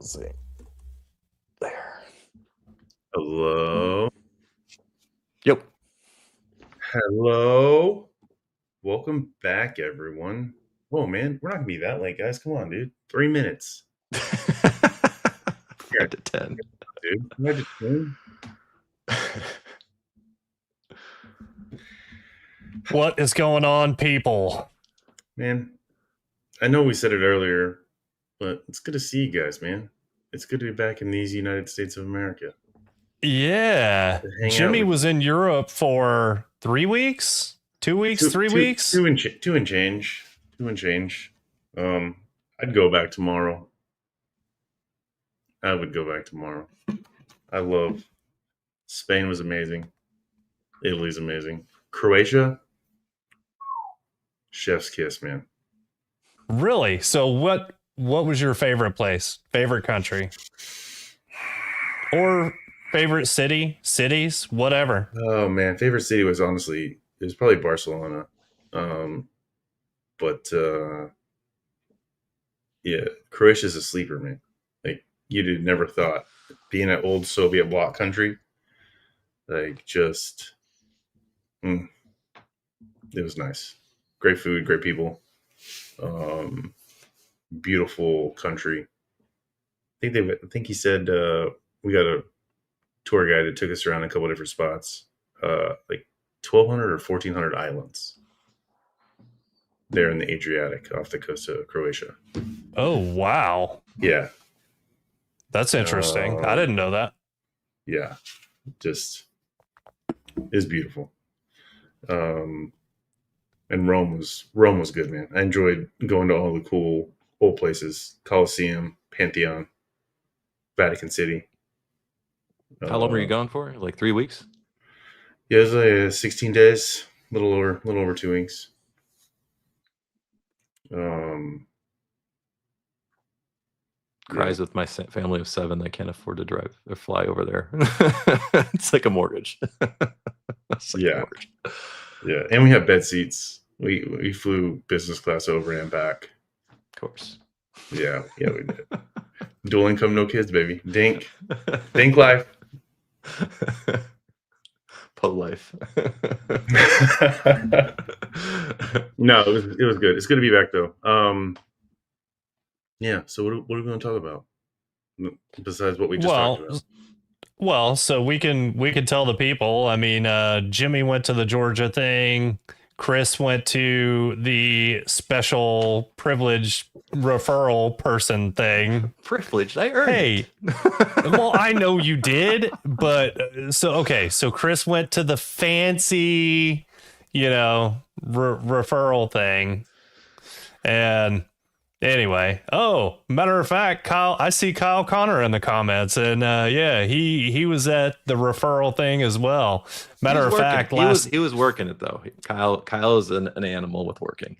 let's see. There. Hello. Yep. Hello. Welcome back, everyone. Whoa, man, we're not gonna be that late, guys. Come on, dude. 3 minutes. 5 to 10. Dude, am I just kidding? What is going on, people? Man, I know we said it earlier, but it's good to see you guys, man. It's good to be back in these United States of America. Yeah. To hang out Jimmy with was in Europe for 3 weeks? 2 weeks? 3 weeks? Two and change. I'd go back tomorrow. I would go back tomorrow. I love Spain was amazing. Italy's amazing. Croatia, chef's kiss, man. Really? So what was your favorite place? Favorite country? Or favorite cities, whatever. Oh man, favorite city was honestly it was probably Barcelona. But yeah, Croatia's a sleeper, man. Like you'd never thought being an old Soviet bloc country, like just it was nice. Great food, great people. Beautiful country. I think he said we got a tour guide that took us around a couple of different spots. Like 1,200 or 1,400 islands there in the Adriatic off the coast of Croatia. Oh, wow. Yeah. That's interesting. I didn't know that. Yeah. Just is beautiful. And Rome was good, man. I enjoyed going to all the cool old places, Colosseum, Pantheon, Vatican City. How long were you gone for? Like 3 weeks? Yeah, it was like 16 days, little over 2 weeks. Cries with my family of 7 that can't afford to drive or fly over there. It's like a mortgage. Yeah. And we have bed seats. We flew business class over and back. Of course. Yeah, we did. Dual income, no kids, baby. Dink life. Po life. No, it was good. It's good to be back though. Yeah. So what are we going to talk about besides what we just talked about? Well, so we can tell the people. I mean, Jimmy went to the Georgia thing. Chris went to the special privileged referral person thing. Privileged? I earned it. Well, I know you did, but so Chris went to the fancy, referral thing. And anyway, matter of fact, I see Kyle Connor in the comments, and he was at the referral thing as well. Matter of fact, he was working it though. Kyle is an animal with working.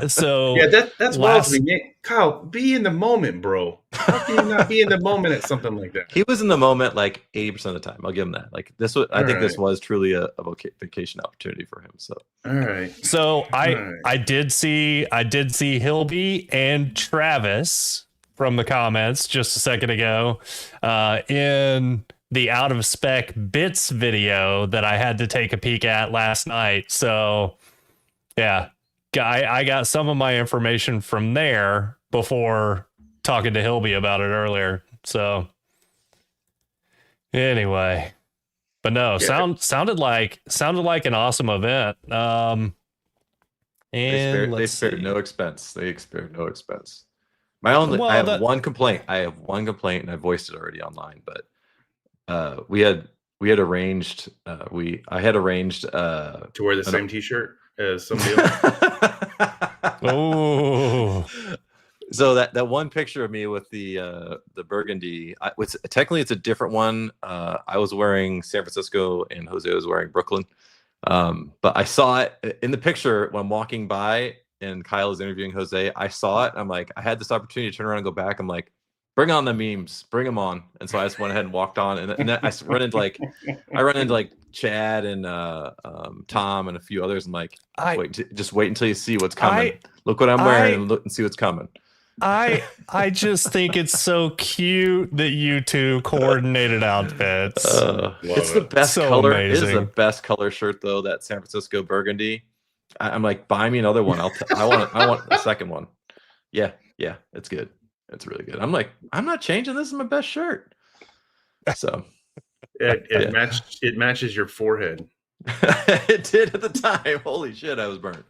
So yeah, that's wild to me. Kyle, be in the moment, bro. How can you not be in the moment at something like that? He was in the moment like 80% of the time. I'll give him that. Like this was, I think this was truly a vacation opportunity for him. So all right. So I did see Hilby and Travis from the comments just a second ago in the out of spec bits video that I had to take a peek at last night. So yeah, I got some of my information from there before talking to Hilby about it earlier. So anyway, but no, sounded like an awesome event. And they spared no expense. They spared no expense. I have one complaint. And I voiced it already online, but I had arranged to wear the same t-shirt as somebody else. Oh. So that one picture of me with the burgundy, technically it's a different one. I was wearing San Francisco and Jose was wearing Brooklyn. But I saw it in the picture when I'm walking by and Kyle is interviewing Jose. I saw it. I'm like, I had this opportunity to turn around and go back. I'm like, bring on the memes, bring them on. And so I just went ahead and walked on, and then I run into like Chad and Tom and a few others. I'm like, wait until you see what's coming. Look what I'm wearing and look and see what's coming. I just think it's so cute that you two coordinated outfits. It's the it. best So color. It is the amazing. best color shirt though. That San Francisco burgundy. I'm like, buy me another one. I want a second one. Yeah, it's good. It's really good. I'm like, I'm not changing. This is my best shirt. So It matches your forehead. it did at the time. Holy shit, I was burnt.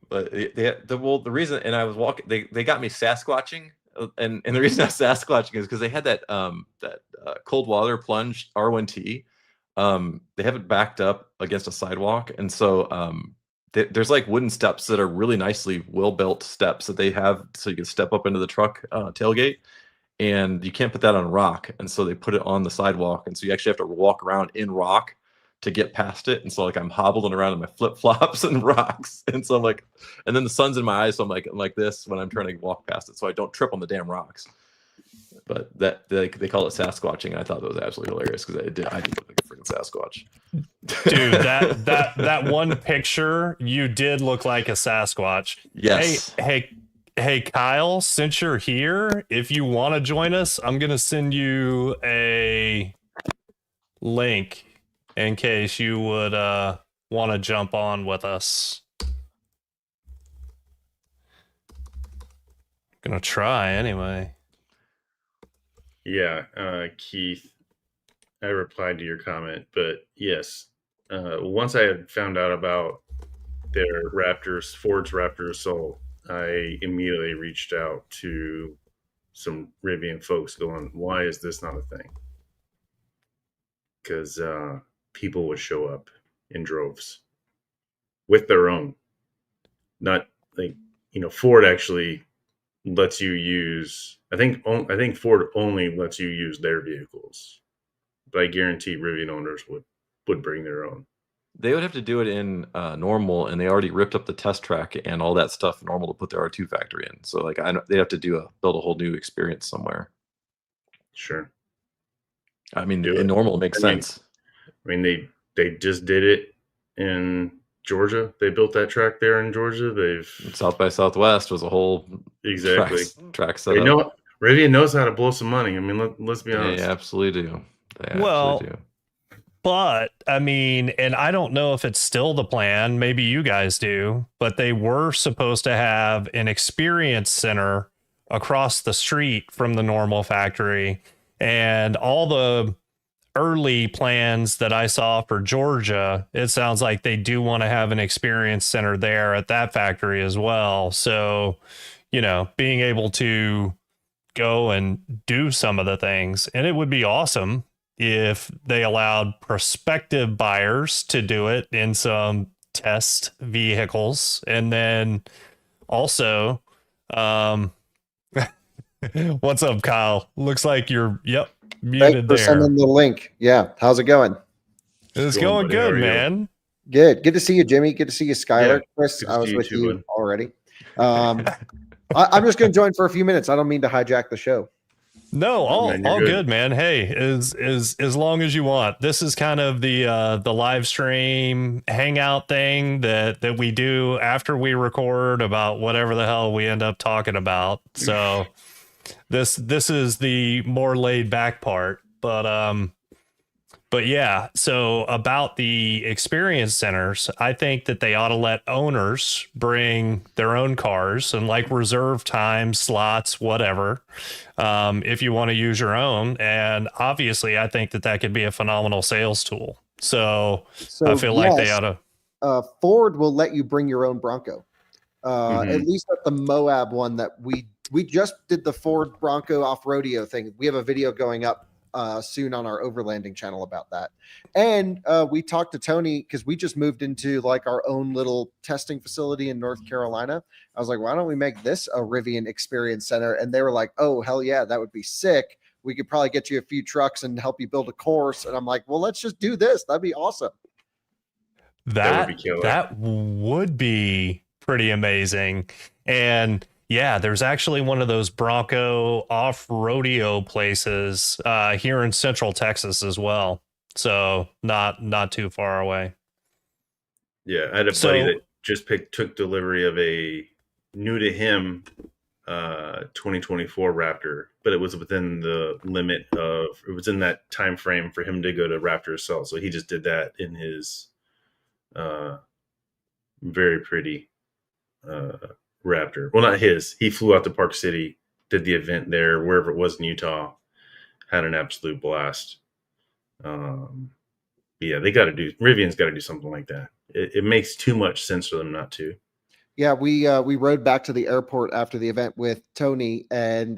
But the reason, and I was walking, they got me Sasquatching, and the reason I was Sasquatching is because they had that cold water plunge R1T. They have it backed up against a sidewalk, and so there's like wooden steps that are really nicely well-built steps that they have, so you can step up into the truck tailgate, and you can't put that on rock, and so they put it on the sidewalk, and so you actually have to walk around in rock to get past it. And so like I'm hobbling around in my flip-flops and rocks. And so I'm like, and then the sun's in my eyes. So I'm like this when I'm trying to walk past it. So I don't trip on the damn rocks. But that they call it Sasquatching. I thought that was absolutely hilarious because I did look like a freaking Sasquatch. Dude, that one picture, you did look like a Sasquatch. Yes. Hey, Kyle, since you're here, if you want to join us, I'm going to send you a link in case you would want to jump on with us. Gonna try anyway. Yeah, Keith, I replied to your comment, but yes, once I had found out about their Ford's Raptor Assault, I immediately reached out to some Rivian folks going, why is this not a thing? Because people would show up in droves with their own. Not like, Ford actually lets you use, I think Ford only lets you use their vehicles, but I guarantee Rivian owners would bring their own. They would have to do it in normal, and they already ripped up the test track and all that stuff normal to put their R2 factory in. So like they'd have to build a whole new experience somewhere. Sure. I mean, in normal it makes sense. I mean, they just did it in Georgia. They built that track there in Georgia. South by Southwest was a whole track set up. Rivian knows how to blow some money. I mean, let's be honest. They absolutely do. But I mean, and I don't know if it's still the plan, maybe you guys do, but they were supposed to have an experience center across the street from the normal factory, and all the early plans that I saw for Georgia, it sounds like they do want to have an experience center there at that factory as well. So, being able to go and do some of the things, and it would be awesome if they allowed prospective buyers to do it in some test vehicles. And then also, what's up, Kyle? Looks like you're, muted there. Sending the link. Yeah. How's it going? It's going good, man. Good. Good to see you, Jimmy. Good to see you, Skylar. Yeah, Chris, I was with you already. I'm just going to join for a few minutes. I don't mean to hijack the show. No, all good, man. Hey, as long as you want. This is kind of the live stream hangout thing that we do after we record about whatever the hell we end up talking about. So this is the more laid back part, but yeah, so about the experience centers, I think that they ought to let owners bring their own cars and like reserve time slots, whatever, if you want to use your own. And obviously, I think that could be a phenomenal sales tool. So I feel like they ought to. Ford will let you bring your own Bronco, at least at the Moab one that we just did the Ford Bronco off-rodeo thing. We have a video going up soon on our overlanding channel about that. And we talked to Tony because we just moved into like our own little testing facility in North Carolina. I was like, why don't we make this a Rivian Experience Center? And they were like, oh, hell yeah, that would be sick. We could probably get you a few trucks and help you build a course. And I'm like, well, let's just do this. That'd be awesome. That would be pretty amazing. And yeah, there's actually one of those Bronco off-rodeo places here in Central Texas as well. So not too far away. Yeah, I had a buddy just took delivery of a new to him 2024 Raptor, but it was within the limit of, it was in that time frame for him to go to Raptor Assault. So he just did that in his very pretty Raptor. Well, not his. He flew out to Park City, did the event there, wherever it was in Utah, had an absolute blast. Yeah, Rivian's got to do something like that. It makes too much sense for them not to. Yeah, we rode back to the airport after the event with Tony, and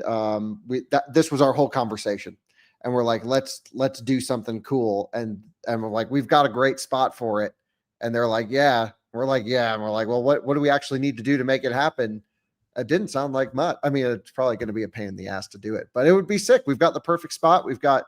this was our whole conversation. And we're like, let's do something cool, and we're like, we've got a great spot for it. And they're like, yeah. We're like, yeah. And we're like, well, what do we actually need to do to make it happen? It didn't sound like much. I mean, it's probably going to be a pain in the ass to do it, but it would be sick. We've got the perfect spot. We've got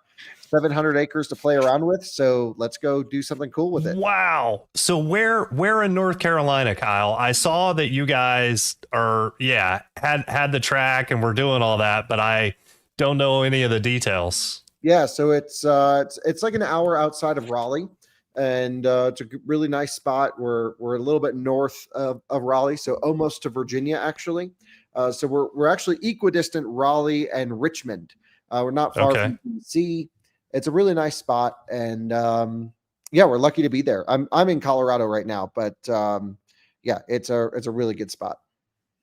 700 acres to play around with. So let's go do something cool with it. Wow. So where in North Carolina, Kyle? I saw that you guys had the track and we're doing all that, but I don't know any of the details. Yeah. So it's like an hour outside of Raleigh, and it's a really nice spot. We're a little bit north of Raleigh, so almost to Virginia, actually. So we're actually equidistant Raleigh and Richmond. We're not far from DC. It's a really nice spot, and we're lucky to be there. I'm in Colorado right now, but it's a really good spot.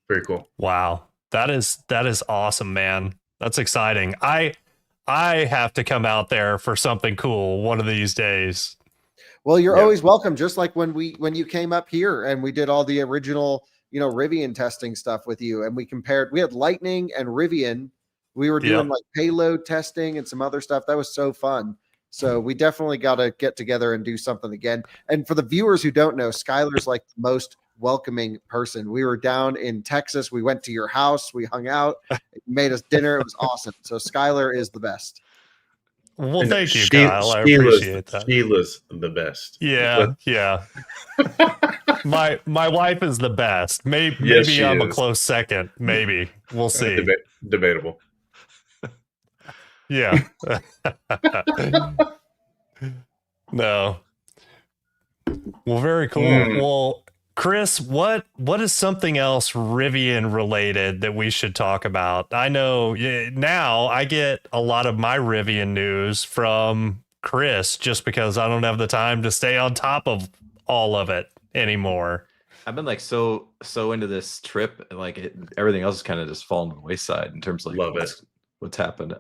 Very cool. Wow, that is awesome, man. That's exciting. I have to come out there for something cool one of these days. Well, you're always welcome. Just like when you came up here and we did all the original, Rivian testing stuff with you, and we compared. We had Lightning and Rivian. We were doing like payload testing and some other stuff. That was so fun. So we definitely got to get together and do something again. And for the viewers who don't know, Skylar's like the most welcoming person. We were down in Texas. We went to your house. We hung out. You made us dinner. It was awesome. So Skylar is the best. Well, thank you, Kyle. I appreciate that. Sheila's the best. Yeah. My wife is the best. Maybe I'm a close second. Maybe. We'll see. Debatable. Yeah. No. Well, very cool. Well, Chris, what is something else Rivian related that we should talk about? I know now I get a lot of my Rivian news from Chris just because I don't have the time to stay on top of all of it anymore. I've been like so into this trip, and like everything else is kind of just fallen to the wayside in terms of like what's happened.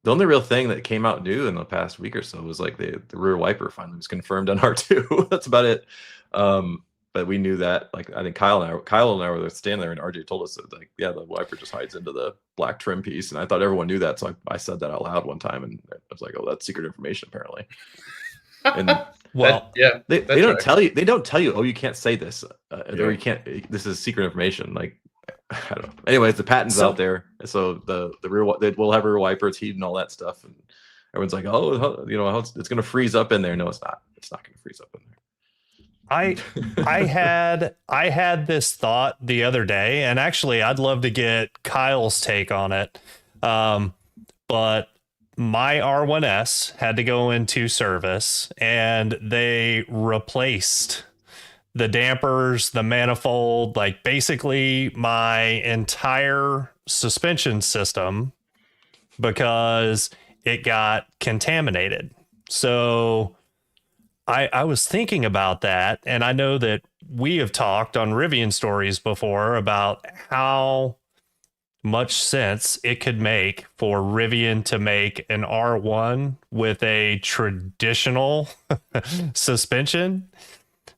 The only real thing that came out new in the past week or so was like the rear wiper finally was confirmed on R2. That's about it. But we knew that, like, I think Kyle and I were standing there, and RJ told us that, like, yeah, the wiper just hides into the black trim piece, and I thought everyone knew that, so I said that out loud one time, and I was like, oh, that's secret information apparently. And well, they don't tell you. They don't tell you. Oh, you can't say this, or you can't. This is secret information. Like, I don't know. Anyways, the patent's out there, so the rear we'll have rear wipers, heat, and all that stuff, and everyone's like, oh, it's going to freeze up in there. No, it's not. It's not going to freeze up in there. I had this thought the other day, and actually I'd love to get Kyle's take on it. But my R1S had to go into service, and they replaced the dampers, the manifold, like basically my entire suspension system, because it got contaminated. So I was thinking about that, and I know that we have talked on Rivian Stories before about how much sense it could make for Rivian to make an R1 with a traditional suspension.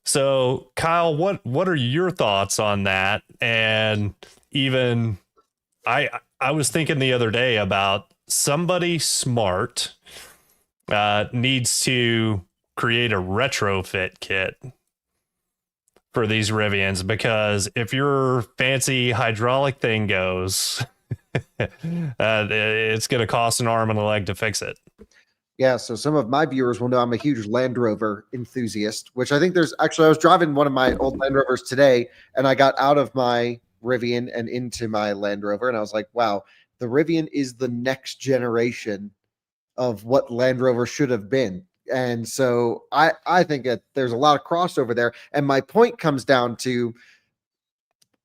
So, Kyle, what are your thoughts on that? And even I was thinking the other day about somebody smart needs to create a retrofit kit for these Rivians, because if your fancy hydraulic thing goes, it's going to cost an arm and a leg to fix it. Yeah, so some of my viewers will know I'm a huge Land Rover enthusiast, which I think I was driving one of my old Land Rovers today, and I got out of my Rivian and into my Land Rover, and I was like, wow, the Rivian is the next generation of what Land Rover should have been. And so I think that there's a lot of crossover there. And my point comes down to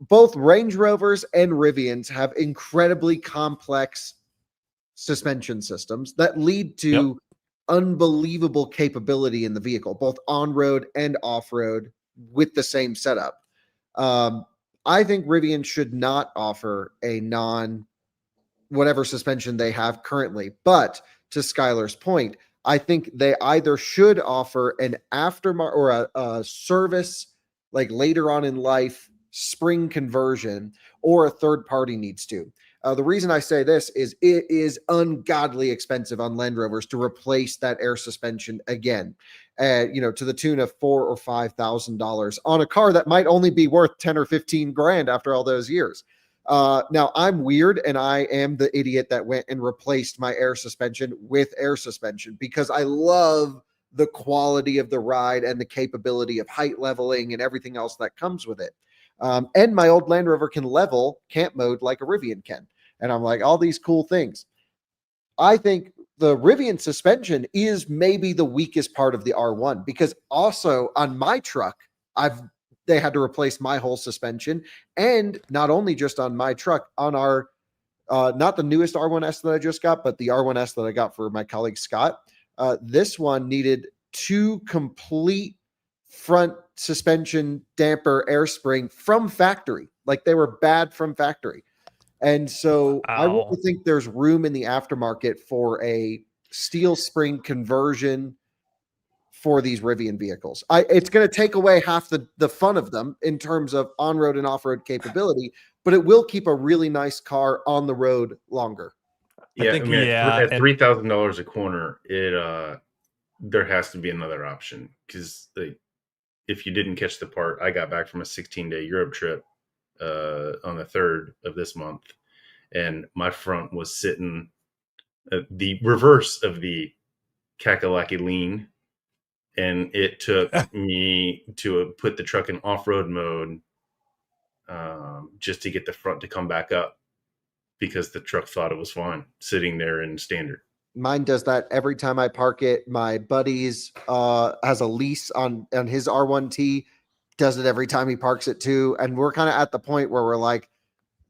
both Range Rovers and Rivians have incredibly complex suspension systems that lead to unbelievable capability in the vehicle, both on-road and off-road with the same setup. I think Rivian should not offer a whatever suspension they have currently. But to Skylar's point, I think they either should offer an aftermarket or a service like later on in life spring conversion, or a third party needs to. The reason I say this is it is ungodly expensive on Land Rovers to replace that air suspension again, to the tune of $4,000 or $5,000 on a car that might only be worth 10 or 15 grand after all those years. Now I'm weird and I am the idiot that went and replaced my air suspension with air suspension because I love the quality of the ride and the capability of height leveling and everything else that comes with it. And my old Land Rover can level camp mode like a Rivian can. And I'm like, all these cool things. I think the Rivian suspension is maybe the weakest part of the R1 because also on my truck, they had to replace my whole suspension. And not only just on my truck, on our, not the newest R1S that I just got, but the R1S that I got for my colleague Scott, this one needed 2 complete front suspension damper air spring from factory. Like they were bad from factory. And so I really think there's room in the aftermarket for a steel spring conversion for these Rivian vehicles. It's going to take away half the fun of them in terms of on-road and off-road capability, but it will keep a really nice car on the road longer. Yeah, at $3,000 a corner, there has to be another option because if you didn't catch the part, I got back from a 16-day Europe trip on the 3rd of this month, and my front was sitting the reverse of the Kakalaki lean, and it took me to put the truck in off-road mode just to get the front to come back up because the truck thought it was fine sitting there in standard. Mine does that every time I park it. My buddy's has a lease on his R1T, does it every time he parks it too. And we're kind of at the point where we're like,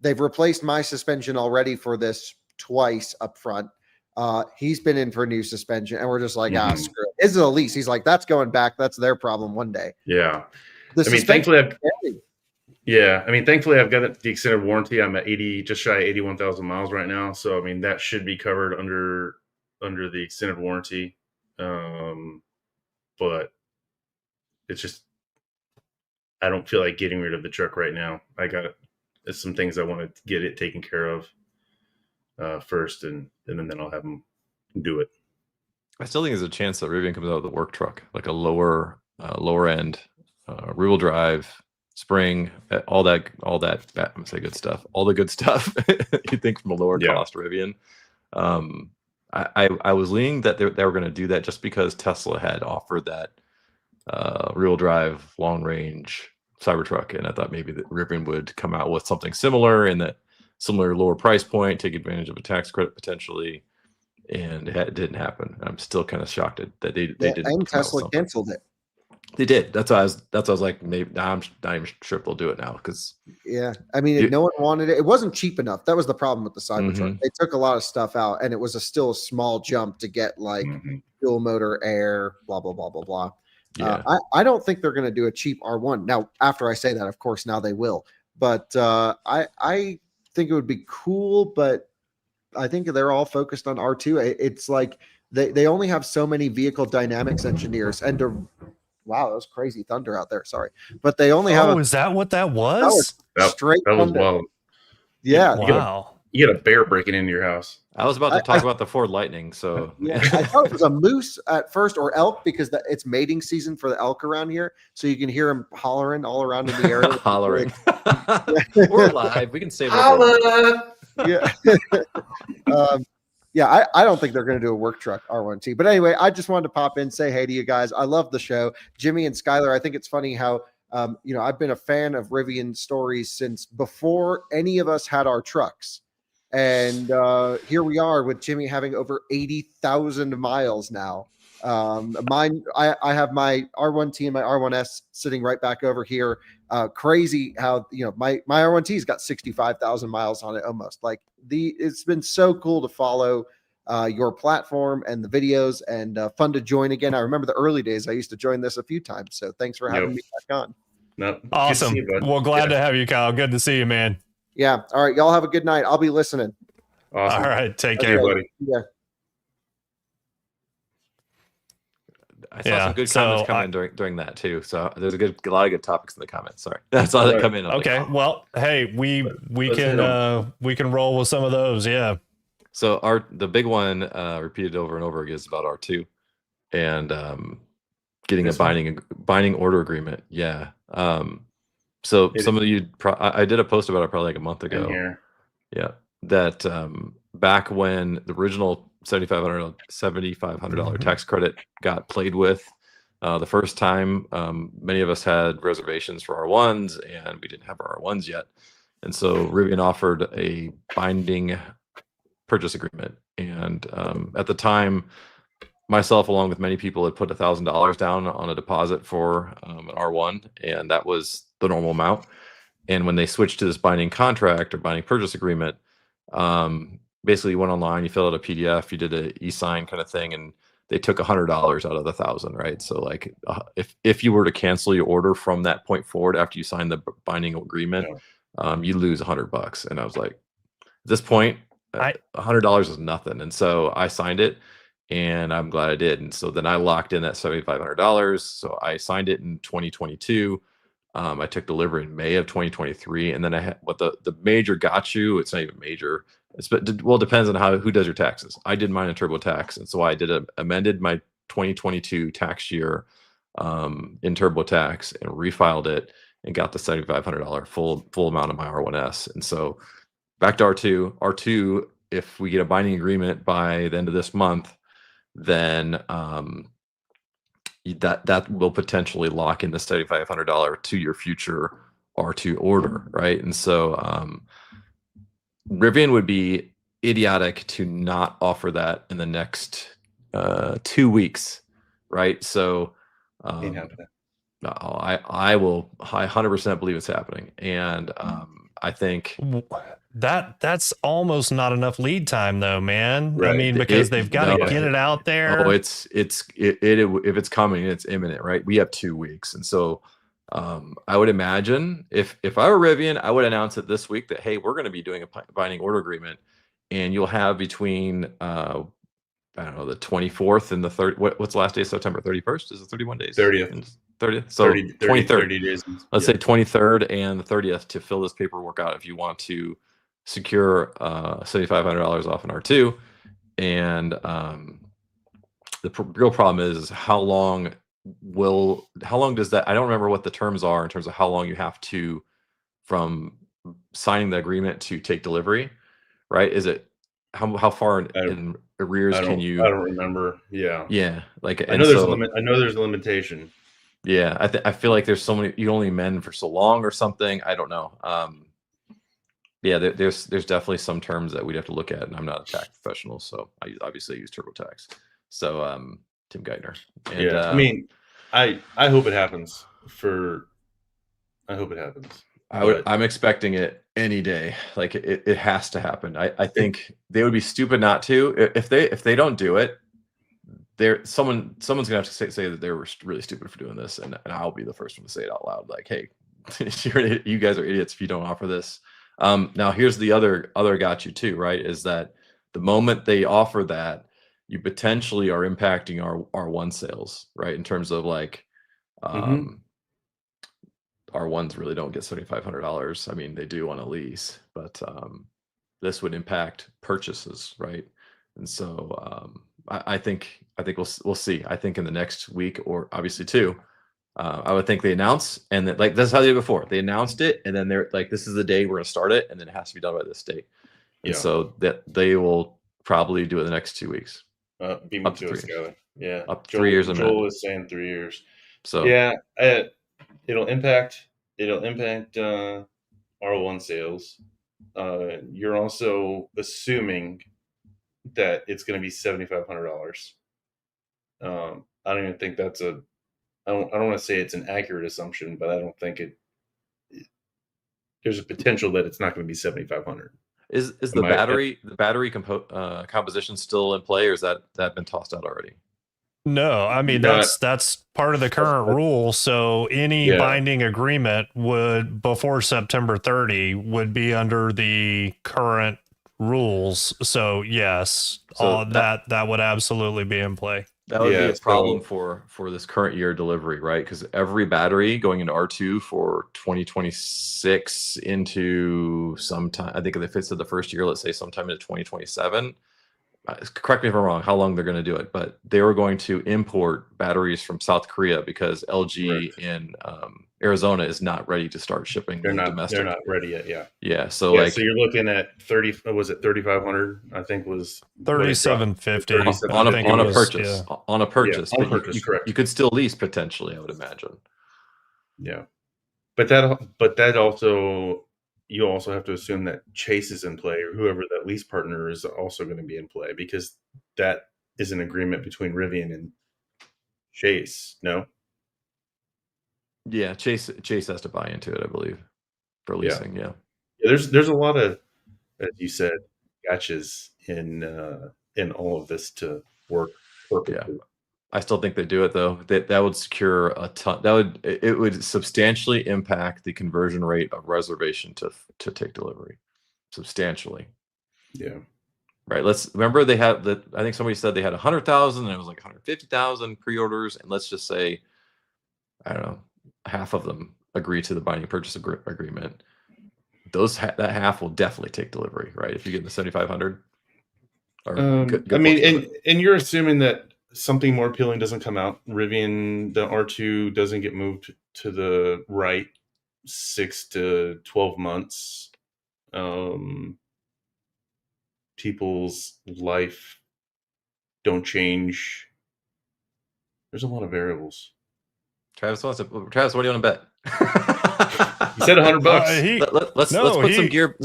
they've replaced my suspension already for this twice up front. He's been in for a new suspension, and we're just like, screw it. Is it a lease? He's like, that's going back. That's their problem one day. Yeah. Thankfully I've got the extended warranty. I'm at just shy of 81,000 miles right now. So, that should be covered under the extended warranty. But it's just, I don't feel like getting rid of the truck right now. I got some things I want to get it taken care of first, and then I'll have them do it. I still think there's a chance that Rivian comes out with a work truck, like a lower end, rear-wheel drive, spring, all that. I'm gonna say good stuff. All the good stuff you think from a lower cost Rivian. I was leaning that they were going to do that just because Tesla had offered that rear-wheel drive, long range Cybertruck, and I thought maybe that Rivian would come out with something similar in that similar lower price point, take advantage of a tax credit potentially, and it didn't happen. I'm still kind of shocked that they didn't. And Tesla canceled it. They did. That's why I was like, maybe now I'm not even sure if they'll do it now because no one wanted it. It wasn't cheap enough. That was the problem with the Cybertruck. They took a lot of stuff out, and it was still a small jump to get like dual motor air, blah blah blah blah blah. Yeah. I don't think they're going to do a cheap R1. Now, after I say that, of course, now they will. But I think it would be cool, but I think they're all focused on R2. It's like they only have so many vehicle dynamics engineers, and wow, that was crazy thunder out there. Sorry, but they only have. Is that what that was? Straight that was thunder. wild. Yeah. Wow. You got a bear breaking into your house. I was about to talk about the Ford Lightning. So I thought it was a moose at first, or elk, because it's mating season for the elk around here. So you can hear them hollering all around in the area. Hollering. We're live. We can save it. Yeah. I don't think they're going to do a work truck R1T. But anyway, I just wanted to pop in, say hey to you guys. I love the show. Jimmy and Skylar, I think it's funny how, I've been a fan of Rivian stories since before any of us had our trucks. And here we are with Jimmy having over 80,000 miles now. Mine, I have my R1T and my R1S sitting right back over here. Crazy how my R1T's got 65,000 miles on it almost. Like it's been so cool to follow your platform and the videos, and fun to join again. I remember the early days. I used to join this a few times. So thanks for having me back on. No, Awesome. good to see you, bud. Well, glad to have you, Kyle. Good to see you, man. Yeah. All right. Y'all have a good night. I'll be listening. Awesome. All right. Take Okay, care. buddy. Yeah. I saw some good comments come in during that too. So there's a lot of good topics in the comments. Sorry, that's all that come in. Okay. Like, oh. Well, hey, we can roll with some of those. Yeah. So the big one repeated over and over again is about R2 and getting a binding order agreement. Yeah. So some of you, I did a post about it probably like a month ago. Yeah. That back when the original $7,500 tax credit got played with the first time, many of us had reservations for R1s, and we didn't have our R1s yet. And so Rivian offered a binding purchase agreement. And at the time, myself, along with many people, had put $1,000 down on a deposit for an R1, and that was the normal amount. And when they switched to this binding contract or binding purchase agreement, basically you went online, you filled out a PDF, you did an e-sign kind of thing, and they took $100 out of the 1,000, right? So like if you were to cancel your order from that point forward after you signed the binding agreement, you lose $100. And I was like, at this point, $100 is nothing. And so I signed it, and I'm glad I did. And so then I locked in that $7,500. So I signed it in 2022. I took delivery in May of 2023, and then I had what the major got you. It's not even major. It depends on who does your taxes. I did mine in TurboTax, and so I amended my 2022 tax year in TurboTax and refiled it and got the $7,500 full amount of my R1S. And so back to R2. If we get a binding agreement by the end of this month, then that will potentially lock in the $7,500 to your future R2 order, right? And so Rivian would be idiotic to not offer that in the next 2 weeks, right? So Ain't happening. I 100% believe it's happening, and I think that's almost not enough lead time though, man. Right. I mean, because they've got to get it out there. Oh, if it's coming, it's imminent, right? We have 2 weeks, and so I would imagine if I were Rivian, I would announce it this week that, hey, we're going to be doing a binding order agreement, and you'll have between I don't know, the 24th and the 30th. What's the last day of September? 31st? Is it 31 days? 30th. 30th. So 23rd. 30 days. Let's say 23rd and the 30th to fill this paperwork out if you want to secure $7,500 off an R2. And the real problem is how long does that? I don't remember what the terms are in terms of how long you have to from signing the agreement to take delivery, right? Is it how far in arrears can you? I don't remember. Yeah. Like I know there's a limit. I know there's a limitation. Yeah, I feel like there's so many. You only amend for so long or something. I don't know. Yeah, there's definitely some terms that we'd have to look at, and I'm not a tax professional, so I obviously use TurboTax. So Tim Geithner. And, yeah, I mean, I hope it happens. I hope it happens. I'm expecting it any day. Like it has to happen. I think they would be stupid not to. If they don't do it, someone's gonna have to say that they were really stupid for doing this, and I'll be the first one to say it out loud. Like, hey, you guys are idiots if you don't offer this. Now here's the other got you too, right? Is that the moment they offer that, you potentially are impacting our R1 sales, right? In terms of like, R1s really don't get $7,500. I mean, they do on a lease, but this would impact purchases, right? And so I think we'll see. I think in the next week or obviously 2, I would think they announce, and that, like, that's how they did before. They announced it, and then they're like, "This is the day we're gonna start it," and then it has to be done by this date. And so that they will probably do it the next 2 weeks. Beat me to it, Skyler. Yeah, up 3 years. Joel is saying 3 years. So yeah, it'll impact R1 sales. You're also assuming that it's going to be $7,500. I don't even think that's a. I don't want to say it's an accurate assumption, but I don't think there's a potential that it's not going to be 7,500. Is the battery composition still in play, or is that been tossed out already? No, I mean that's part of the current rule. So any binding agreement would before September 30 would be under the current rules. So yes, So that would absolutely be in play. That would be a problem for this current year delivery, right? Because every battery going into R2 for 2026 into sometime, I think if it's the first year, let's say sometime into 2027. Correct me if I'm wrong, how long they're going to do it, but they were going to import batteries from South Korea because LG in Arizona is not ready to start shipping domestic. They're not ready yet. Yeah. So so you're looking at 30. Was it 3,500? I think was 3,750 on a purchase. On a purchase. On a purchase, correct. You could still lease potentially, I would imagine. Yeah, but that also. You also have to assume that Chase is in play, or whoever that lease partner is also going to be in play, because that is an agreement between Rivian and Chase. No. Yeah, Chase has to buy into it, I believe, for leasing. Yeah. There's a lot of, as you said, gotchas in all of this to work perfectly. Yeah. I still think they do it though. That would secure a ton. It would substantially impact the conversion rate of reservation to take delivery, substantially. Yeah. Right. Let's remember they had that. I think somebody said they had 100,000 and it was like 150,000 pre-orders, and let's just say, I don't know, half of them agree to the binding purchase agreement. That half will definitely take delivery, right? If you get the 7,500. I mean, and you're assuming that something more appealing doesn't come out. Rivian, the R2 doesn't get moved to the right 6 to 12 months. People's life don't change. There's a lot of variables. Travis, what do you want to bet? He said $100. Let's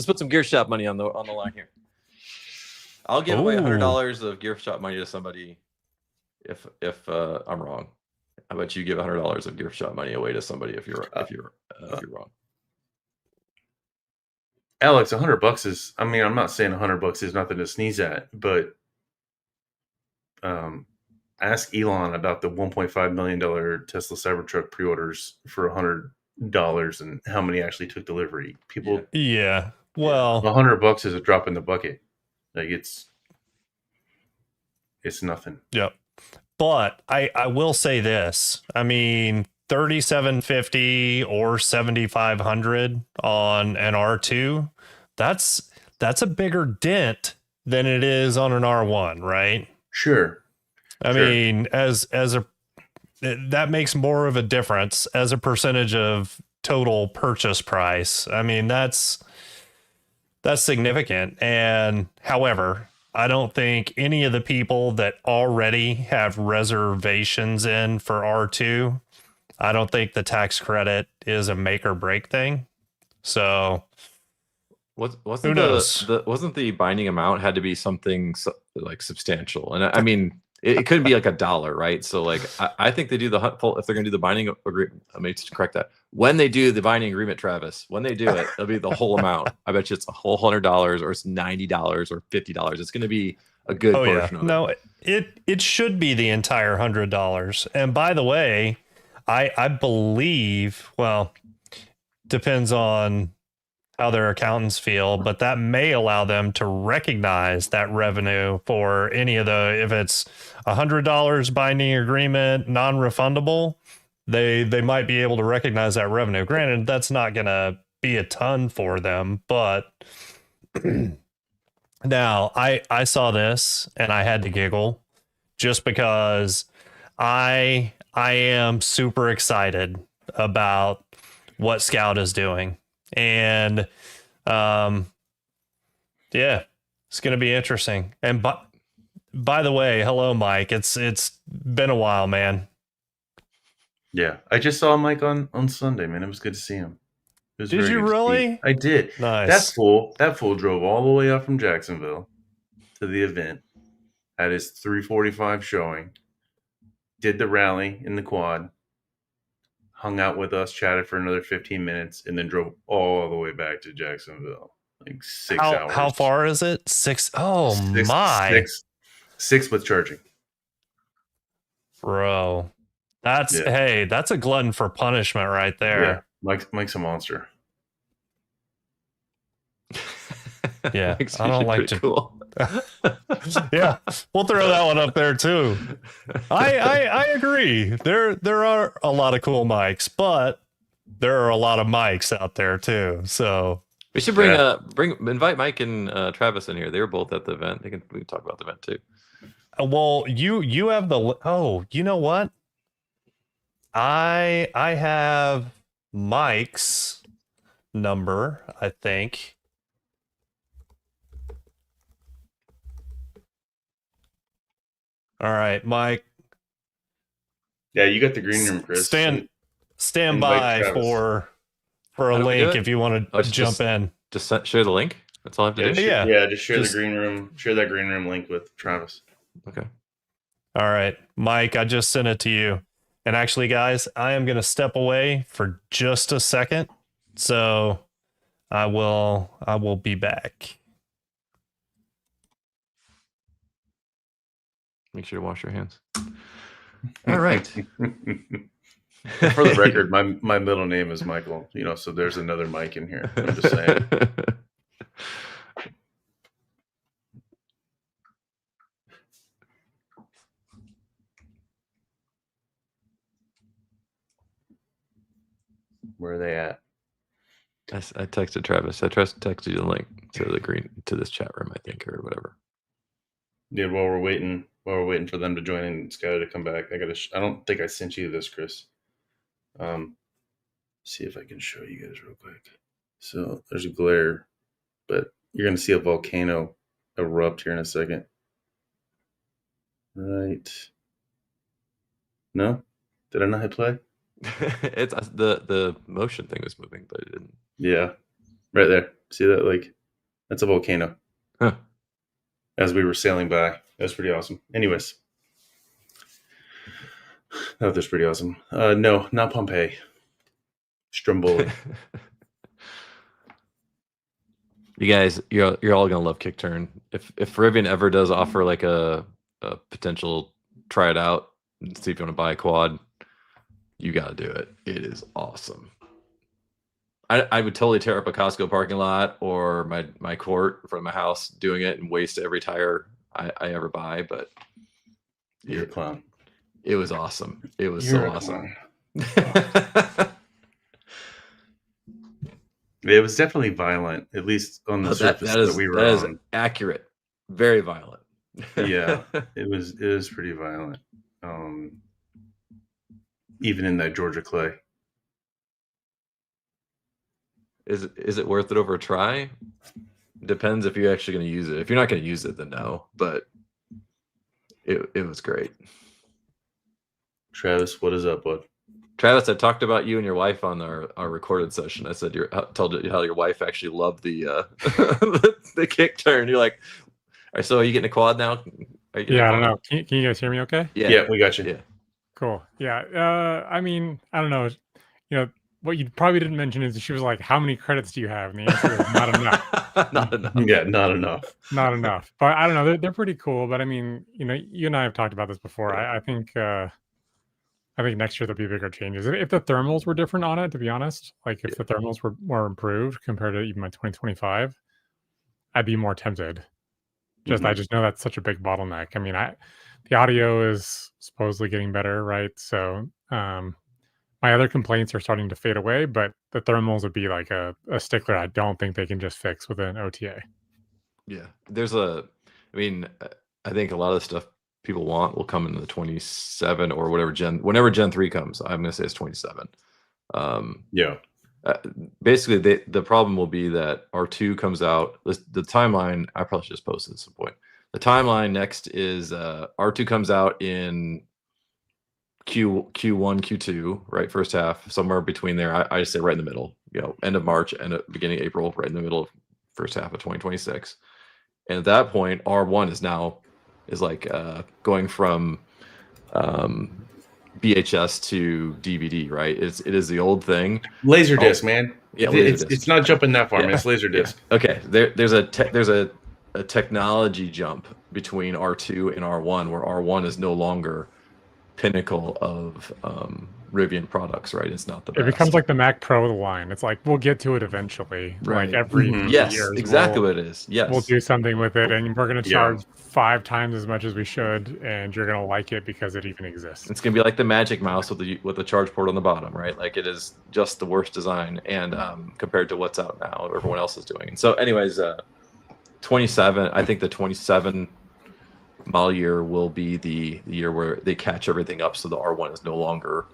put some gear shop money on the line here. I'll give away $100 of gear shop money to somebody if I'm wrong. How about you give $100 of gift shop money away to somebody if you're wrong? Alex, $100 is. I mean, I'm not saying $100 is nothing to sneeze at, but ask Elon about the $1.5 million Tesla Cybertruck pre-orders for $100 and how many actually took delivery. People, yeah. Well, $100 is a drop in the bucket. Like it's nothing. Yep. But I will say this. I mean, 3,750 or 7,500 on an R2, that's a bigger dent than it is on an R1, right? Sure. I mean, that makes more of a difference as a percentage of total purchase price. I mean, that's significant. And however, I don't think any of the people that already have reservations in for R2, I don't think the tax credit is a make or break thing. So wasn't the binding amount had to be something like substantial? And I mean, it couldn't be like $1, right? So like, I think they do if they're going to do the binding agreement. Let me just correct that. When they do the binding agreement, Travis, when they do it, it'll be the whole amount. I bet you it's a whole $100 or it's $90 or $50. It's going to be a good portion of it. No, it should be the entire $100. And by the way, I believe, well, depends on how their accountants feel, but that may allow them to recognize that revenue for any of if it's $100 binding agreement, non-refundable, they might be able to recognize that revenue. Granted, that's not going to be a ton for them, but now I saw this and I had to giggle just because I am super excited about what Scout is doing. And yeah, it's going to be interesting. And by the way, hello, Mike. It's been a while, man. Yeah, I just saw Mike on Sunday, man. It was good to see him. Did you really? I did. Nice. That fool drove all the way up from Jacksonville to the event. Had his 3:45 showing. did the rally in the quad, hung out with us, chatted for another 15 minutes, and then drove all the way back to Jacksonville. Like 6 hours. How far is it? 6. Oh Six, my. six with charging. Bro. That's a glutton for punishment right there. Yeah. Mike's a monster. Yeah. Mike's I don't usually like pretty to cool. Yeah, we'll throw that one up there too. I agree. There are a lot of cool mics, but there are a lot of mics out there too. So We should invite Mike and Travis in here. They were both at the event. We can talk about the event too. well, you have you know what? I have Mike's number, I think. All right, Mike. Yeah, you got the green room, Chris. Stand invite by Travis. for How a do we do link it? if you want to jump in. Just share the link. That's all I have to do. Yeah. Just share Just- the green room. Share that green room link with Travis. Okay. All right, Mike, I just sent it to you. And actually, guys, I am going to step away for just a second. So I will be back. Make sure to wash your hands. All right. For the record, my middle name is Michael. So there's another Mike in here. I'm just saying. Where are they at? I texted Travis. I texted you the link to this chat room, I think, or whatever. Yeah, while we're waiting for them to join and Skyler to come back, I don't think I sent you this, Chris. See if I can show you guys real quick. So there's a glare, but you're gonna see a volcano erupt here in a second. Right. No? Did I not hit play? It's the motion thing was moving, but it didn't. Yeah. Right there. See that? Like, that's a volcano. Huh. As we were sailing by. That was pretty awesome. Anyways. That was pretty awesome. No, not Pompeii. Stromboli. You guys, you're all gonna love Kick Turn. If Rivian ever does offer like a potential try it out and see if you want to buy a quad, you gotta do it. It is awesome. I would totally tear up a Costco parking lot or my court in front of my house doing it and waste every tire I ever buy, but You're a clown. it was awesome. It was You're so a awesome. It was definitely violent, at least on the surface that we were that is on. accurate. Very violent. Yeah, it was pretty violent. Even in that Georgia clay. Is it worth it over a try? Depends if you're actually going to use it. If you're not going to use it, then no. But it was great. Travis, what is up, bud? Travis, I talked about you and your wife on our recorded session. I said told you how your wife actually loved the the kick turn. You're like, all right, so are you getting a quad now? Yeah, I don't know. Can you guys hear me okay? Yeah, we got you. Yeah. Cool. Yeah. I mean, I don't know. What you probably didn't mention is she was like, how many credits do you have? And the answer is not enough. Not enough. Yeah, not enough. Not enough. But I don't know. They're pretty cool. But I mean, you and I have talked about this before. I think next year there'll be bigger changes. If the thermals were different on it, to be honest, like if the thermals were more improved compared to even my 2025, I'd be more tempted. I just know that's such a big bottleneck. I mean, the audio is supposedly getting better, right? So my other complaints are starting to fade away, but the thermals would be like a stickler I don't think they can just fix with an OTA. Yeah. I think a lot of the stuff people want will come in the 27 or whenever Gen 3 comes. I'm going to say it's 27. Yeah. Basically, the problem will be that R2 comes out. The timeline, I probably should just post it at some point. The timeline next is R2 comes out in Q1, Q2, right? First half, somewhere between there. I just say right in the middle, end of March and beginning of April, right in the middle of first half of 2026. And at that point, R1 is like going from VHS to DVD, right? It is the old thing. Laserdisc, man. Yeah, it's not jumping that far, man. It's Laserdisc. Yeah. Okay, there's a technology jump between R2 and R1, where R1 is no longer pinnacle of Rivian products, right? It's not the best. It becomes like the Mac Pro line. It's like we'll get to it eventually. Right. Like every yes, years, exactly what it is. Yes, we'll do something with it, and we're going to charge 5 times as much as we should, and you're going to like it because it even exists. It's going to be like the Magic Mouse with the charge port on the bottom, right? Like it is just the worst design, and compared to what's out now, or everyone else is doing. And so, anyways, 27. I think the 27 model year will be the year where they catch everything up, so the R1 is no longer,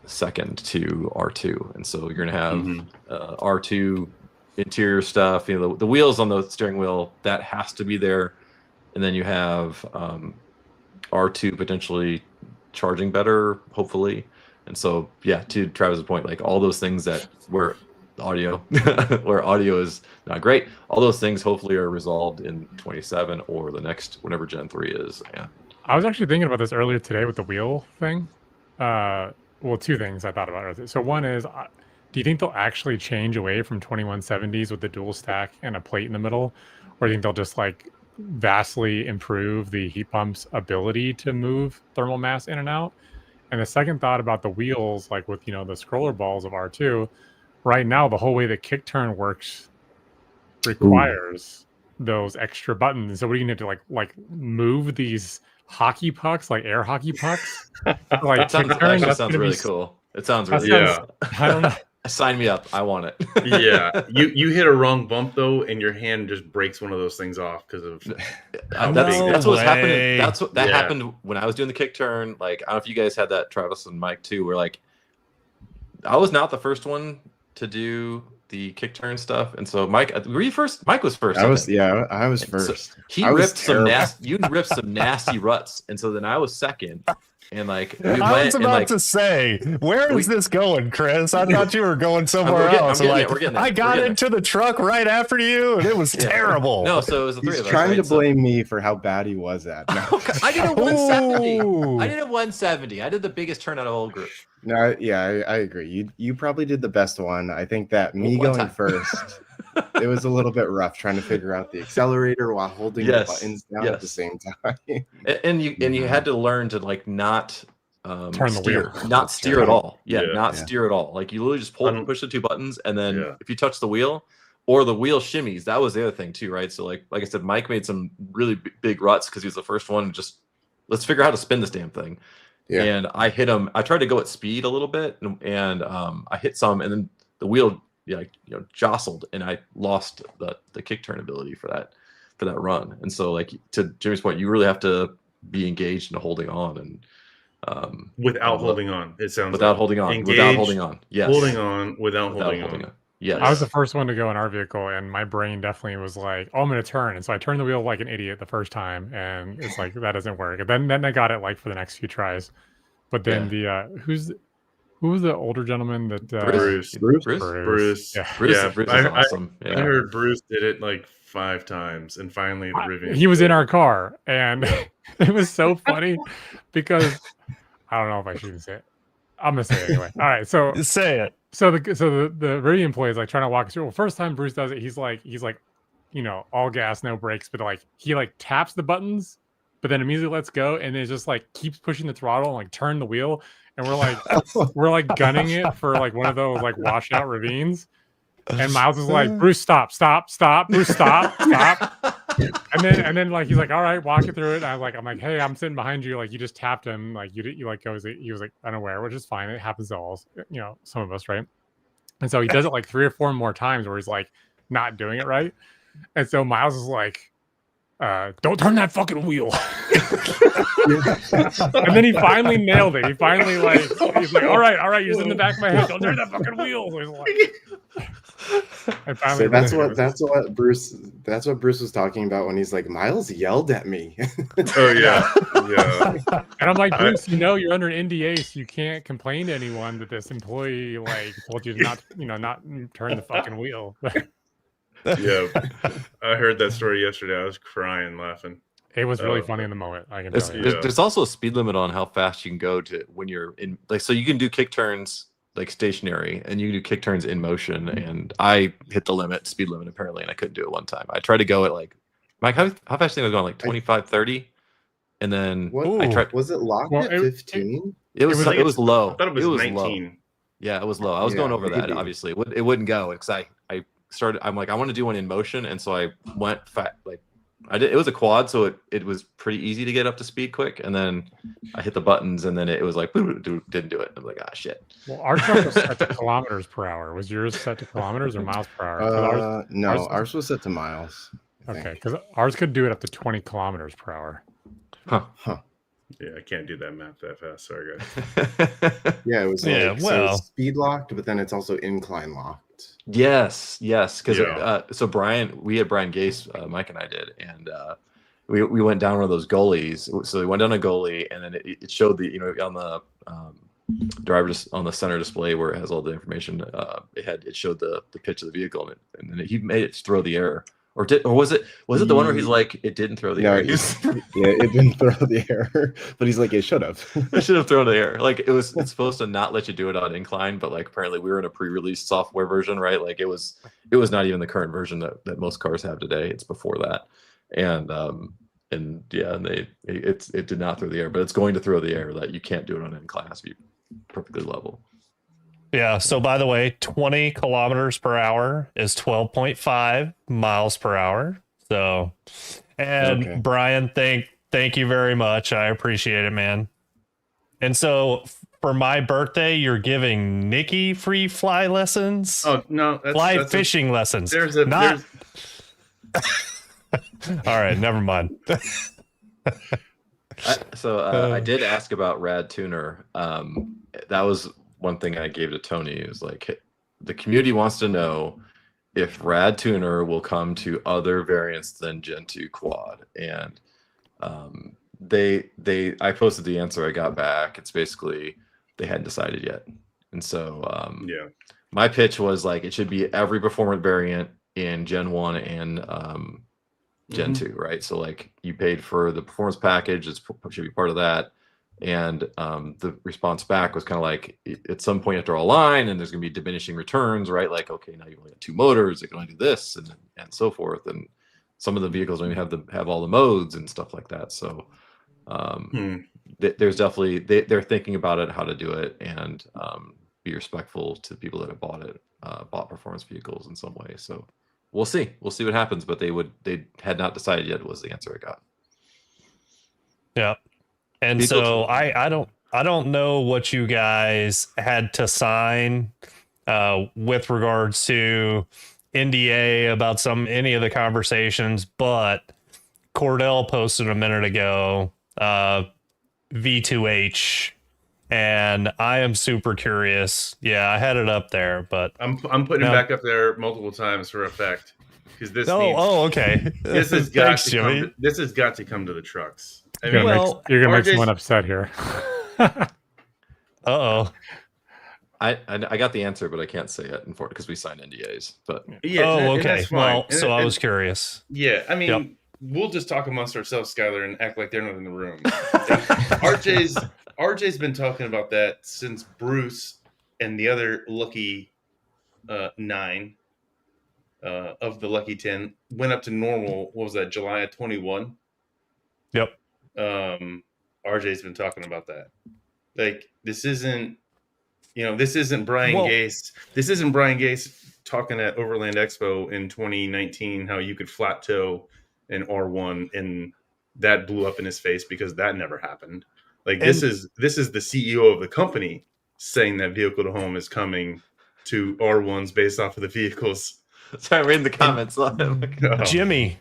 second to R2, and so you're gonna have R2 interior stuff. The wheels on the steering wheel, that has to be there, and then you have R2 potentially charging better, hopefully. And so, yeah, to Travis's point, like all those things where audio is not great, all those things hopefully are resolved in 27 or the next, whenever Gen 3 is. Yeah. I was actually thinking about this earlier today with the wheel thing. Well, 2 things I thought about earlier. So one is, do you think they'll actually change away from 2170s with the dual stack and a plate in the middle? Or do you think they'll just like vastly improve the heat pump's ability to move thermal mass in and out? And the second thought about the wheels, like with, the scroller balls of R2, right now, the whole way the kick turn works requires those extra buttons. So what are you going to do? Like move these hockey pucks, like air hockey pucks? Like That sounds really cool. It sounds really cool. I don't know. Sign me up. I want it. Yeah, you hit a wrong bump though, and your hand just breaks one of those things off because of. That's what's happening. That happened when I was doing the kick turn. Like, I don't know if you guys had that, Travis and Mike too, where like I was not the first one to do the kick turn stuff, and so Mike, were you first? Mike was first. I was first. So he ripped some nasty. You ripped some nasty ruts, and so then I was second. And like I was about to say, where is this going, Chris? I thought you were going somewhere else. I got into the truck right after you, and it was terrible. No, so it was the three of us. He's trying to blame me for how bad he was at. No. I did a 170. I did a 170. I did the biggest turn out of the whole group. No, yeah, I agree. You probably did the best one. I think that me going first, it was a little bit rough trying to figure out the accelerator while holding the buttons down at the same time. And you had to learn to like not turn the wheel, not steer at all. Steer at all. Like you literally just push the 2 buttons, and then if you touch the wheel or the wheel shimmies, that was the other thing too, right? So like I said, Mike made some really big ruts because he was the first one. Just let's figure out how to spin this damn thing. Yeah. And I hit him. I tried to go at speed a little bit, and I hit some, and then the wheel jostled, and I lost the kick turn ability for that run. And so, like, to Jimmy's point, you really have to be engaged in holding on, and without holding on. It sounds without holding on. Engaged, without holding on. Yes. Holding on without holding on. Yes. I was the first one to go in our vehicle, and my brain definitely was like, "Oh, I'm going to turn," and so I turned the wheel like an idiot the first time, and it's like that doesn't work. And then I got it like for the next few tries, but then who was the older gentleman that Bruce? Yeah. Bruce is awesome. I heard Bruce did it like 5 times, and finally the Rivian. He was in our car, and it was so funny because I don't know if I should say it. I'm gonna say it anyway. All right, so say it. So the Rivian employee is like trying to walk us through. Well, first time Bruce does it, he's like, all gas, no brakes, but like he like taps the buttons, but then immediately lets go, and then just like keeps pushing the throttle and like turn the wheel, and we're like gunning it for like one of those like washout ravines. And Miles is like, Bruce, stop, Bruce, stop. And then like he's like, all right, walk it through it. And I'm like, hey, I'm sitting behind you. Like you just tapped him. Like you like he was like unaware, which is fine. It happens to all, some of us, right? And so he does it like 3 or 4 more times where he's like not doing it right. And so Miles is like, don't turn that fucking wheel. And then he finally nailed it. He finally he's like, all right, you're in the back of my head. Don't turn that fucking wheel. So he's like, so that's what Bruce was talking about when he's like, Miles yelled at me. Oh yeah. And I'm like, Bruce, you're under an NDA, so you can't complain to anyone that this employee like told you to not turn the fucking wheel. Yeah, I heard that story yesterday. I was crying laughing. It was really funny in the moment. I can tell you. There's also a speed limit on how fast you can go to when you're in, like, so you can do kick turns like stationary, and you can do kick turns in motion. And I hit the speed limit apparently, and I couldn't do it one time. I tried to go at like, Mike, how fast do you think I was going? Like 25, 30, and then I tried. Was it locked at 15? It was low. I thought it was 19. Low. Yeah, it was low. I was going over that. Obviously, it wouldn't go because I started. I'm like, I want to do one in motion, and so I went like I did. It was a quad, so it was pretty easy to get up to speed quick. And then I hit the buttons, and then it was like didn't do it. I'm like, ah, shit. Well, our truck was set to kilometers per hour. Was yours set to kilometers or miles per hour? Ours was set to miles. Okay, because ours could do it up to 20 kilometers per hour. Huh. Yeah, I can't do that math that fast. Sorry, guys. Yeah, it was so it's speed locked, but then it's also incline locked. Yes, because so we had Brian Gase, Mike and I did, and we went down one of those gullies. So we went down a gully, and then it showed the on the driver on the center display where it has all the information. It showed the pitch of the vehicle, and then he made it throw the air. Or was it the one where he's like, it didn't throw the air? It didn't throw the air, but he's like, it should have. It should have thrown the air. Like it's supposed to not let you do it on incline, but like apparently we were in a pre-released software version, right? Like it was not even the current version that most cars have today. It's before that, and it did not throw the air, but it's going to throw the air. That you can't do it on incline. It has to be perfectly level. Yeah. So by the way, 20 kilometers per hour is 12.5 miles per hour. So, and Brian, thank you very much. I appreciate it, man. And so for my birthday, you're giving Nikki free fly lessons. Oh no, that's fishing lessons. All right, never mind. I did ask about Rad Tuner. That was one thing I gave to Tony. Is like, hey, the community wants to know if Rad Tuner will come to other variants than Gen 2 Quad. And I posted the answer I got back. It's basically they hadn't decided yet. And so my pitch was like, it should be every performance variant in Gen 1 and Gen 2, right? So like you paid for the performance package, it should be part of that. And the response back was kind of like, at some point you have to draw a line, and there's going to be diminishing returns, right? Like, okay, now you've only got 2 motors, they can only do this, and so forth. And some of the vehicles don't even have all the modes and stuff like that. So there's definitely they're thinking about it, how to do it, and be respectful to people that have bought performance vehicles in some way. So we'll see what happens. But they had not decided yet, was the answer I got. Yeah. And so I don't know what you guys had to sign with regards to NDA about any of the conversations, but Cordell posted a minute ago V2H, and I am super curious. Yeah, I had it up there, but I'm putting it back up there multiple times for effect because this. Okay. This has got to come. This has got to come to the trucks. I mean, you're gonna make someone upset here. Uh-oh. I got the answer, but I can't say it because we signed NDAs. But okay. Well, so I was curious. Yeah, I mean, we'll just talk amongst ourselves, Skylar, and act like they're not in the room. RJ's been talking about that since Bruce and the other lucky 9 of the lucky 10 went up to normal. What was that? July of 21. Yep. RJ's been talking about that. Like, this isn't Brian Gase. This isn't Brian Gase talking at Overland Expo in 2019 how you could flat toe an R1 and that blew up in his face because that never happened. Like, this is the CEO of the company saying that vehicle to home is coming to R1s based off of the vehicles. Sorry, I'm reading the comments. Jimmy,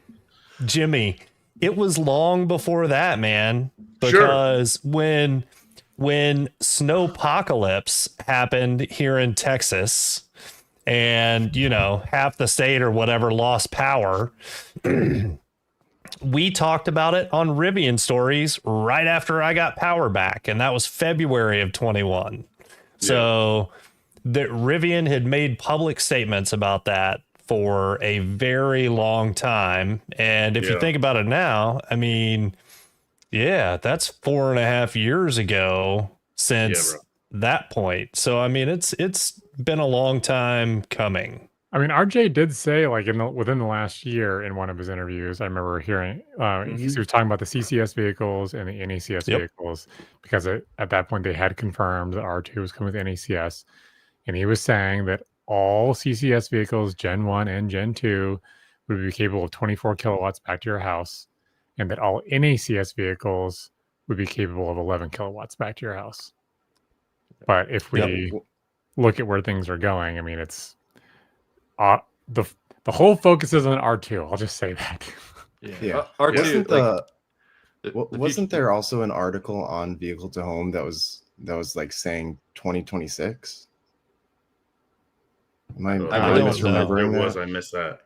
it was long before that, man. Because when snowpocalypse happened here in Texas, and half the state or whatever lost power, we talked about it on Rivian stories right after I got power back, and that was February of 21. So the Rivian had made public statements about that for a very long time. And if you think about it now, I mean, yeah, that's 4.5 years ago since that point. So, I mean, it's been a long time coming. I mean, RJ did say, like, within the last year in one of his interviews, I remember hearing he was talking about the CCS vehicles and the NACS vehicles, because at that point they had confirmed that R2 was coming with NACS. And he was saying that all CCS vehicles, Gen 1 and Gen 2, would be capable of 24 kilowatts back to your house, and that all NACS vehicles would be capable of 11 kilowatts back to your house. But if we look at where things are going, I mean, it's the whole focus is on R2. I'll just say that. R2 wasn't there also an article on Vehicle to Home that was like saying 2026? Am I misremembering that? I missed that.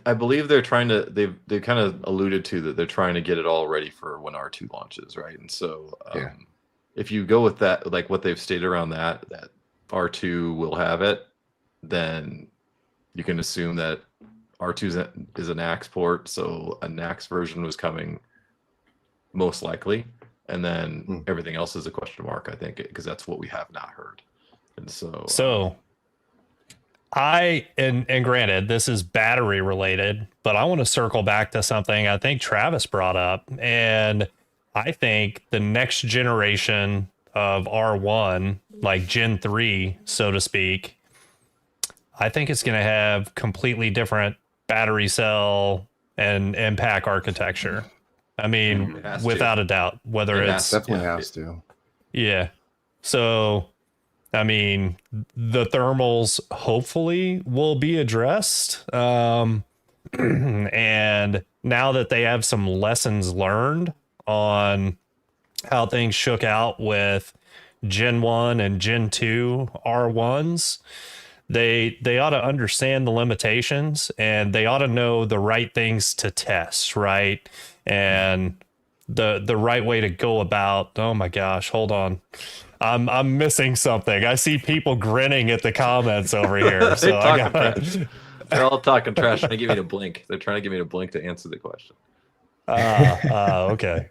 I believe they're trying to. They've kind of alluded to that they're trying to get it all ready for when R2 launches, right? And so, if you go with that, like what they've stated around that R2 will have it, then you can assume that R2 is a NACS port, so a NACS version was coming most likely, and then everything else is a question mark, I think, because that's what we have not heard. And so and granted, this is battery related, but I want to circle back to something I think Travis brought up, and I think the next generation of R1, like Gen 3, so to speak, I think it's going to have completely different battery cell and pack architecture. I mean, without a doubt, whether it's definitely has to. Yeah. So, I mean, the thermals hopefully will be addressed. And now that they have some lessons learned on how things shook out with Gen 1 and Gen 2 R1s, they ought to understand the limitations, and they ought to know the right things to test, right? And the right way to go about. Oh my gosh, hold on. I'm missing something. I see people grinning at the comments over here. So they're all talking trash, trying to get me to blink. They're trying to get me to blink to answer the question. Okay.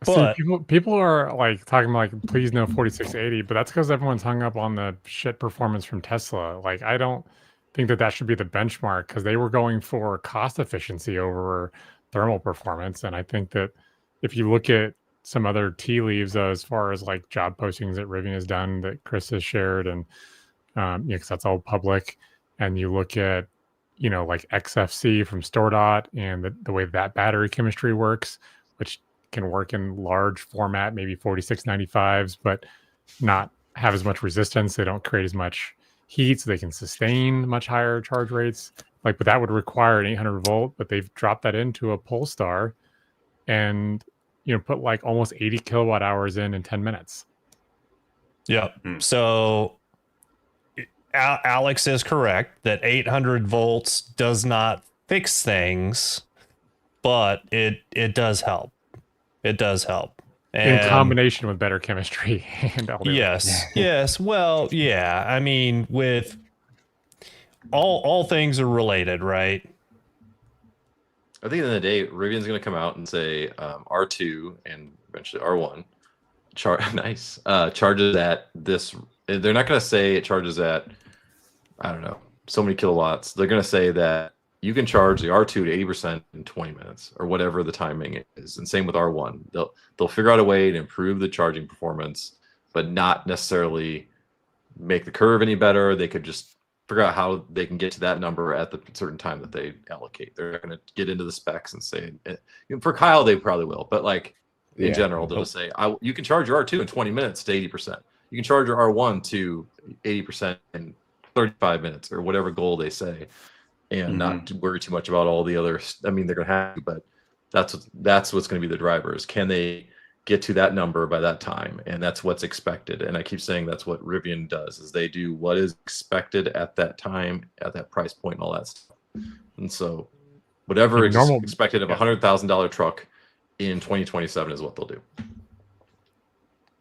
But people are like talking about, like, please no 4680, but that's because everyone's hung up on the shit performance from Tesla. Like, I don't think that should be the benchmark, because they were going for cost efficiency over thermal performance. And I think that if you look at some other tea leaves as far as like job postings that Rivian has done that Chris has shared, and because that's all public, and you look at like XFC from StoreDot and the way that battery chemistry works, which can work in large format, maybe 4695s, but not have as much resistance. They don't create as much heat, so they can sustain much higher charge rates. But that would require an 800 volt, but they've dropped that into a Polestar and put like almost 80 kilowatt hours in 10 minutes. Yeah. So Alex is correct that 800 volts does not fix things, but it does help. It does help. And in combination with better chemistry and all the yes. Well, yeah. I mean, with all things are related, right? I think at the end of the day, Rivian's going to come out and say R2 and eventually R1 charges at this. They're not going to say it charges at, I don't know, so many kilowatts. They're going to say that you can charge the R2 to 80% in 20 minutes or whatever the timing is. And same with R1. They'll figure out a way to improve the charging performance, but not necessarily make the curve any better. They could just figure out how they can get to that number at the certain time that they allocate. They're not going to get into the specs and say, for Kyle, they probably will, but like in general, they'll just say, you can charge your R2 in 20 minutes to 80%. You can charge your R1 to 80% in 35 minutes or whatever goal they say, and not worry too much about all the other. I mean, they're going to have to, but that's what's going to be the drivers. Can they get to that number by that time? And that's what's expected. And I keep saying that's what Rivian does, is they do what is expected at that time, at that price point, and all that stuff. And so whatever is expected of $100,000 truck in 2027 is what they'll do.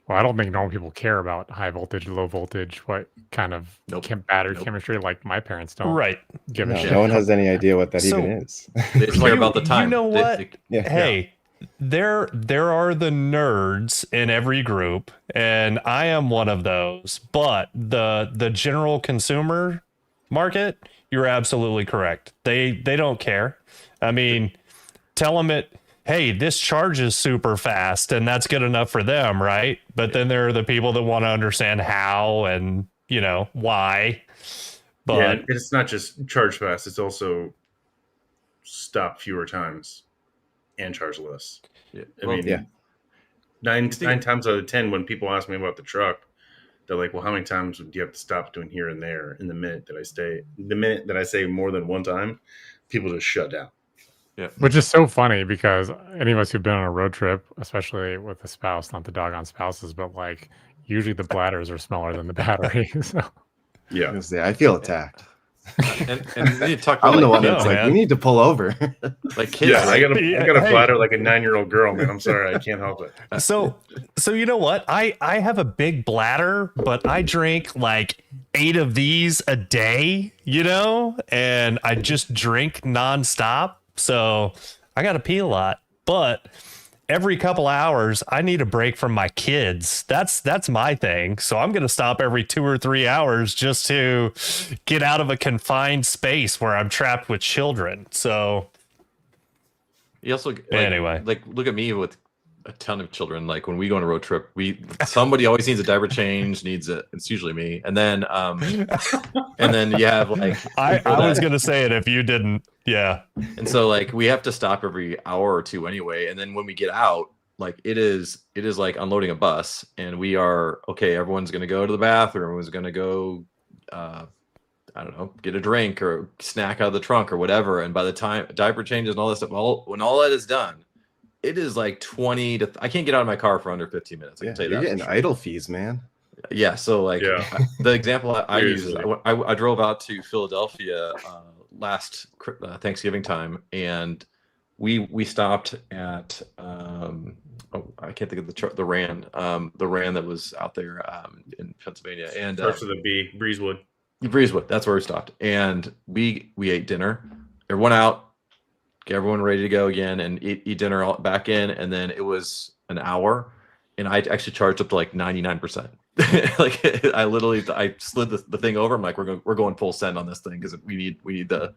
Well, I don't think normal people care about high voltage, low voltage, what kind of battery chemistry, like my parents don't. Right. Give a shit. No one has any idea what that even is. They just care about the time. You know what? Hey, there are the nerds in every group, and I am one of those. But the general consumer market, you're absolutely correct. They don't care. I mean, tell them hey, this charges super fast, and that's good enough for them, right? But then there are the people that want to understand how and, why. But it's not just charge fast, it's also stop fewer times and charge less. I mean, 9 times out of 10, when people ask me about the truck, they're like, well, how many times do you have to stop doing here and there? In the minute that I say more than one time, people just shut down. Yeah. Which is so funny because any of us who've been on a road trip, especially with a spouse, not the doggone spouses, but like usually the bladders are smaller than the battery. So yeah, I feel attacked. And we need to talk about I'm the one that's like, we need to pull over. Like kids, I got a bladder like a 9-year-old girl, man. I'm sorry, I can't help it. So you know what? I have a big bladder, but I drink like 8 of these a day, and I just drink nonstop. So I got to pee a lot, but every couple hours I need a break from my kids. That's my thing. So I'm going to stop every 2 or 3 hours just to get out of a confined space where I'm trapped with children. So you also anyway, look at me with a ton of children. Like when we go on a road trip, somebody always needs a diaper change, it's usually me. And then you have like, I was going to say it if you didn't. Yeah. And so like we have to stop every hour or two anyway. And then when we get out, like it is like unloading a bus, and we are okay. Everyone's going to go to the bathroom. Everyone's going to go, I don't know, get a drink or snack out of the trunk or whatever. And by the time diaper changes and all this stuff, when all that is done, it is like 20 to I can't get out of my car for under 15 minutes. I can tell you you're that. Getting idle fees, man. Yeah. So like the example I use is I drove out to Philadelphia last Thanksgiving time, and we stopped at I can't think of the Rand that was out there in Pennsylvania, and starts with a B, Breezewood. That's where we stopped, and we ate dinner. Everyone out, get everyone ready to go again, and eat dinner back in, and then it was an hour, and I actually charged up to like 99%. Like I slid the thing over. I'm like, we're going full send on this thing because we need to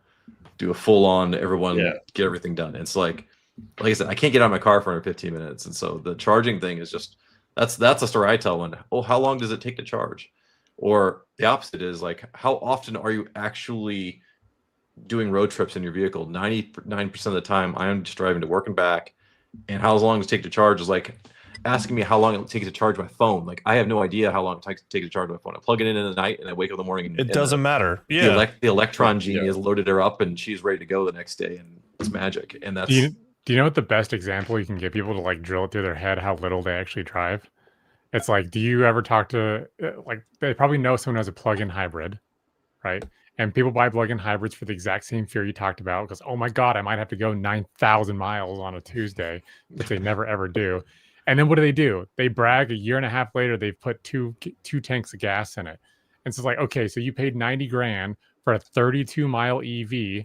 do a full on get everything done. And it's like I said, I can't get out of my car for under 15 minutes, and so the charging thing is just that's the story I tell when how long does it take to charge, or the opposite is like how often are you actually doing road trips in your vehicle? 99% of the time I'm just driving to work and back, and how long does it take to charge is like asking me how long it takes to charge my phone. Like I have no idea how long it takes to charge my phone. I plug it in the night and I wake up in the morning and it doesn't matter. Yeah, the electron genie has loaded her up and she's ready to go the next day, and it's magic. And that's do you know what the best example you can get people to like drill it through their head how little they actually drive? It's like, do you ever talk to like they probably know someone who has a plug-in hybrid, right? And people buy plug-in hybrids for the exact same fear you talked about, because oh my god, I might have to go 9,000 miles on a Tuesday, which they never ever do. And then what do? They brag a year and a half later they've put two tanks of gas in it. And so it's like, okay, so you paid 90 grand for a 32-mile EV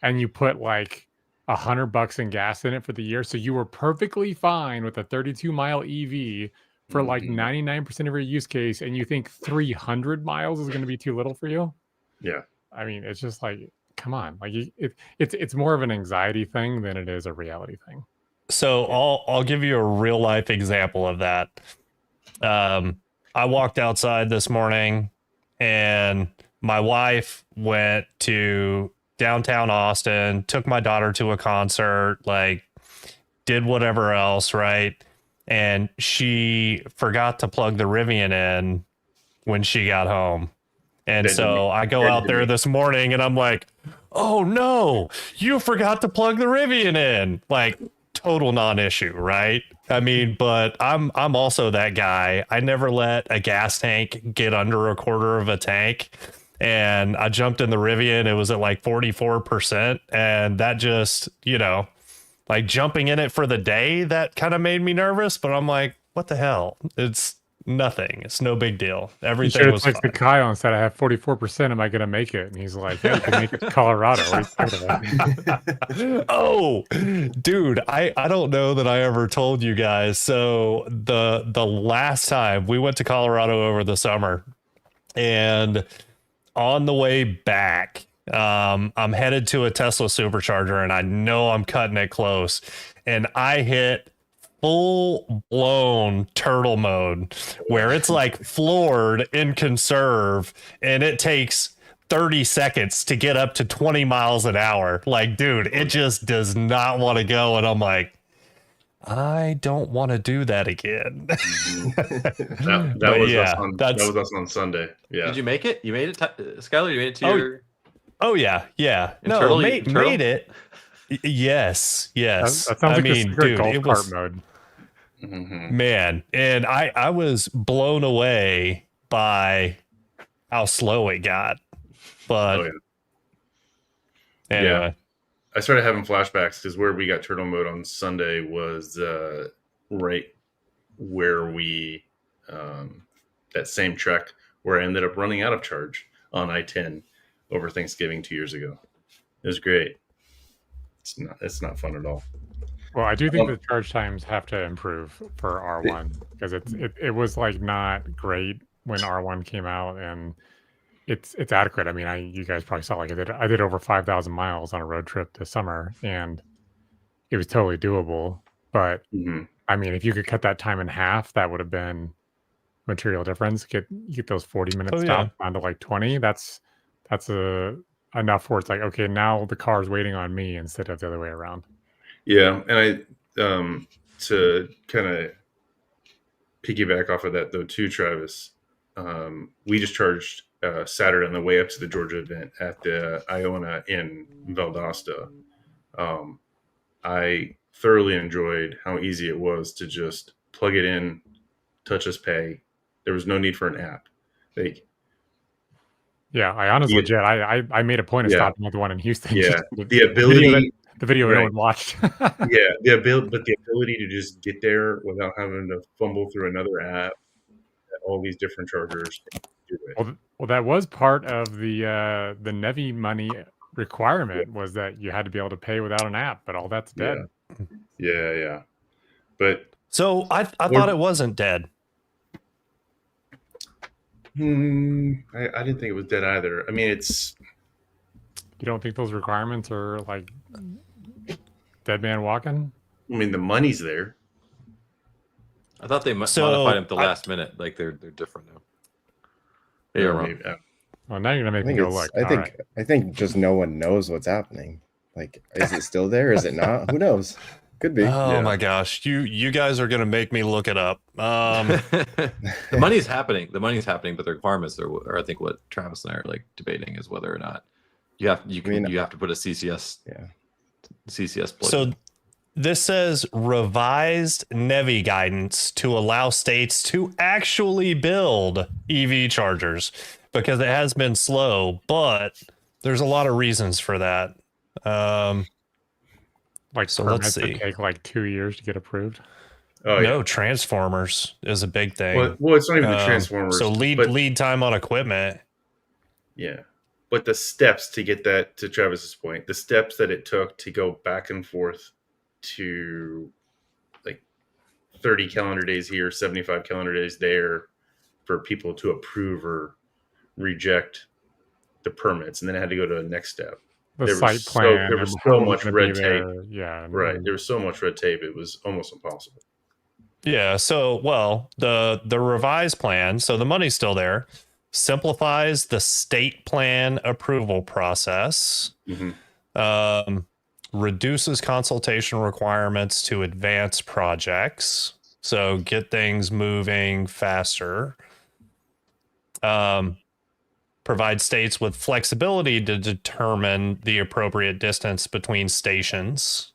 and you put like $100 in gas in it for the year. So you were perfectly fine with a 32-mile EV for like 99% of your use case, and you think 300 miles is going to be too little for you? Yeah. I mean, it's just like, come on. Like it's more of an anxiety thing than it is a reality thing. So I'll give you a real life example of that. I walked outside this morning, and my wife went to downtown Austin, took my daughter to a concert, like did whatever else, right? And she forgot to plug the Rivian in when she got home. And so I go out there this morning and I'm like, oh no, you forgot to plug the Rivian in. Like, total non-issue, right? I mean, but I'm also that guy. I never let a gas tank get under a quarter of a tank, and I jumped in the Rivian. It was at like 44%, and that just, like jumping in it for the day, that kind of made me nervous. But I'm like, what the hell? It's nothing. It's no big deal. Everything was like fine. the Kyle and said, I have 44%. Am I going to make it? And he's like, yeah, you can make it to Colorado. What are you talking about? Oh, dude, I don't know that I ever told you guys. So the last time we went to Colorado over the summer, and on the way back, I'm headed to a Tesla supercharger, and I know I'm cutting it close, and I hit full blown turtle mode where it's like floored in conserve, and it takes 30 seconds to get up to 20 miles an hour. Like, dude, it just does not want to go. And I'm like, I don't want to do that again. that was us on Sunday. Yeah. Did you make it? You made it, Skylar? You made it to your... Oh, yeah. Yeah. No, Turtle, made it. Yes. That sounds like a secret golf cart mode. Man, and I was blown away by how slow it got. But anyway. I started having flashbacks because where we got turtle mode on Sunday was right where we that same trek where I ended up running out of charge on I-10 over Thanksgiving 2 years ago. It was great. It's not fun at all. Well, I do think the charge times have to improve for R1 because it was like not great when R1 came out, and it's adequate. I mean, you guys probably saw, like, I did over 5,000 miles on a road trip this summer, and it was totally doable. But I mean, if you could cut that time in half, that would have been material difference. Get those 40-minute stops down to like 20. That's enough where it's like, okay, now the car's waiting on me instead of the other way around. Yeah, and I to kind of piggyback off of that though too, Travis. We just charged Saturday on the way up to the Georgia event at the Iona in Valdosta. I thoroughly enjoyed how easy it was to just plug it in, touchless pay. There was no need for an app. Iona's legit. I made a point of stopping at the one in Houston. Yeah, the ability. The video no one watched. But the ability to just get there without having to fumble through another app, all these different chargers. Well, that was part of the Nevi money requirement was that you had to be able to pay without an app, but all that's dead. Yeah. But so I thought it wasn't dead. I didn't think it was dead either. I mean, it's. You don't think those requirements are like dead man walking? I mean, the money's there. I thought they modified them at the last minute. Like they're different now. Yeah, you're wrong. Well, now you're gonna make me go look. I think just no one knows what's happening. Like, is it still there? Is it not? Who knows? Could be. Oh my gosh, you guys are gonna make me look it up. The money's happening. The money's happening, but the requirements are I think what Travis and I are like debating is whether or not you have to put a CCS. Yeah. CCS plug. So this says revised NEVI guidance to allow states to actually build EV chargers because it has been slow, but there's a lot of reasons for that. So let's see. Take like 2 years to get approved. No, transformers is a big thing. Well, it's not even the transformers. So lead time on equipment. Yeah. But the steps to get that, to Travis's point, the steps that it took to go back and forth to like 30 calendar days here, 75 calendar days there for people to approve or reject the permits. And then it had to go to the next step. The site plan. There was so much red tape. Yeah. Right. There was so much red tape. It was almost impossible. Yeah. So, the revised plan, so the money's still there, simplifies the state plan approval process, reduces consultation requirements to advance projects, so get things moving faster, provide states with flexibility to determine the appropriate distance between stations.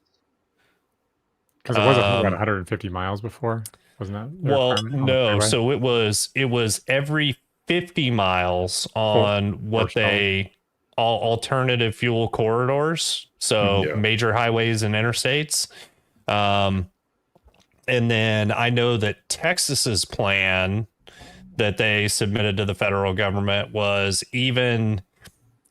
Because it wasn't about 150 miles before, wasn't that? Well, no. So it was every 50 miles on alternative fuel corridors. So major highways and interstates. And then I know that Texas's plan that they submitted to the federal government was even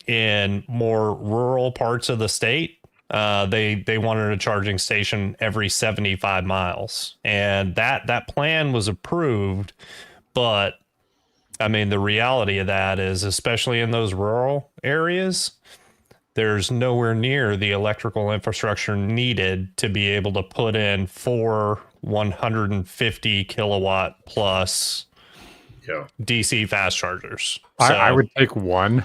in more rural parts of the state, they wanted a charging station every 75 miles, and that plan was approved. But I mean, the reality of that is, especially in those rural areas, there's nowhere near the electrical infrastructure needed to be able to put in 4 150 kilowatt plus DC fast chargers. So, I would take one.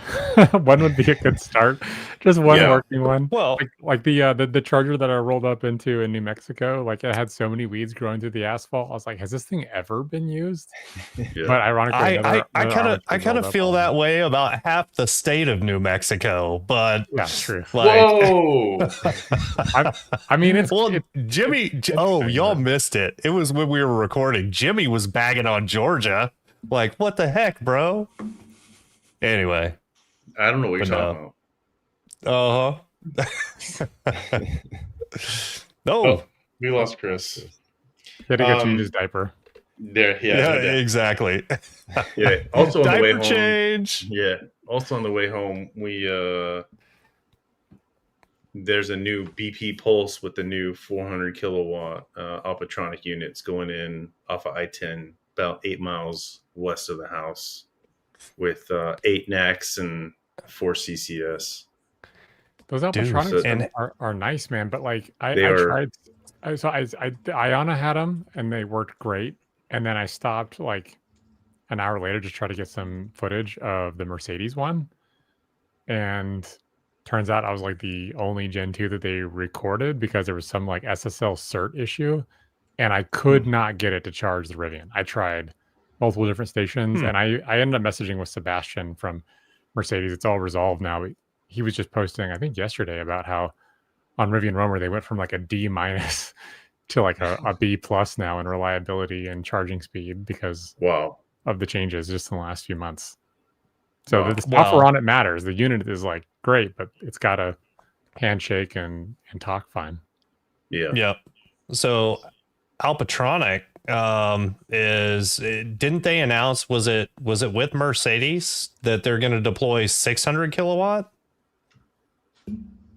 One would be a good start. Just one working one. Well, like the charger that I rolled up into in New Mexico, like it had so many weeds growing through the asphalt. I was like, has this thing ever been used? But ironically, I kind of feel that way about half the state of New Mexico. But yeah, true. Like, whoa! I mean, it's Jimmy. Y'all missed it. It was when we were recording. Jimmy was bagging on Georgia. Like, what the heck, bro? Anyway, I don't know what you're talking about. No. Oh, we lost Chris. He had to go change his diaper. Yeah, exactly. Yeah. Also on the way home. Change. Yeah. Also on the way home, we there's a new BP Pulse with the new 400 kilowatt Alpatronic units going in off of I-10 about 8 miles west of the house with 8 NACs and 4 CCS. Those Alpatronics are nice, man. But like Iona had them and they worked great. And then I stopped like an hour later to try to get some footage of the Mercedes one. And turns out I was like the only Gen 2 that they recorded because there was some like SSL cert issue. And I could not get it to charge the Rivian. I tried multiple different stations, and I ended up messaging with Sebastian from Mercedes. It's all resolved now. He was just posting, I think yesterday, about how on Rivian Roamer they went from like a D- to like a B+ now in reliability and charging speed because of the changes just in the last few months. So the software on it matters. The unit is like great, but it's got to handshake and talk fine. Yeah. Yep. So Alpatronic didn't they announce, was it with Mercedes that they're going to deploy 600 kilowatt?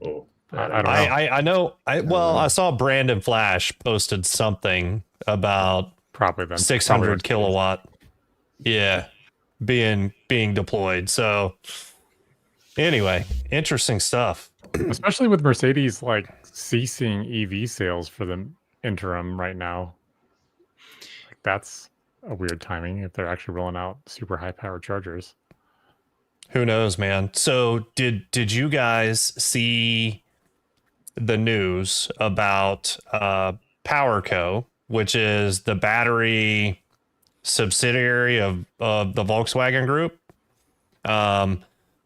Oh, I don't know. I saw Brandon Flash posted something about probably them 600 kilowatt. Yeah. Being deployed. So anyway, interesting stuff. Especially with Mercedes like ceasing EV sales for the interim right now. Like that's a weird timing if they're actually rolling out super high power chargers. Who knows, man? So did you guys see the news about PowerCo, which is the battery subsidiary of the Volkswagen Group,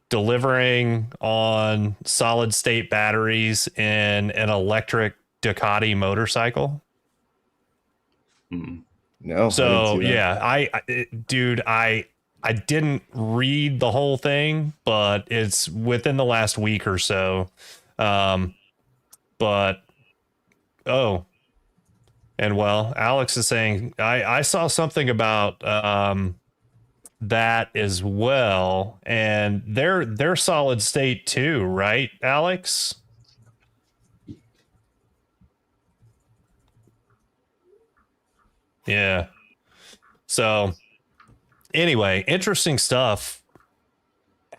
delivering on solid state batteries in an electric Ducati motorcycle? No. So yeah, I didn't read the whole thing, but it's within the last week or so. And well, Alex is saying I saw something about that as well, and they're solid state too, right, Alex? Yeah. So anyway, interesting stuff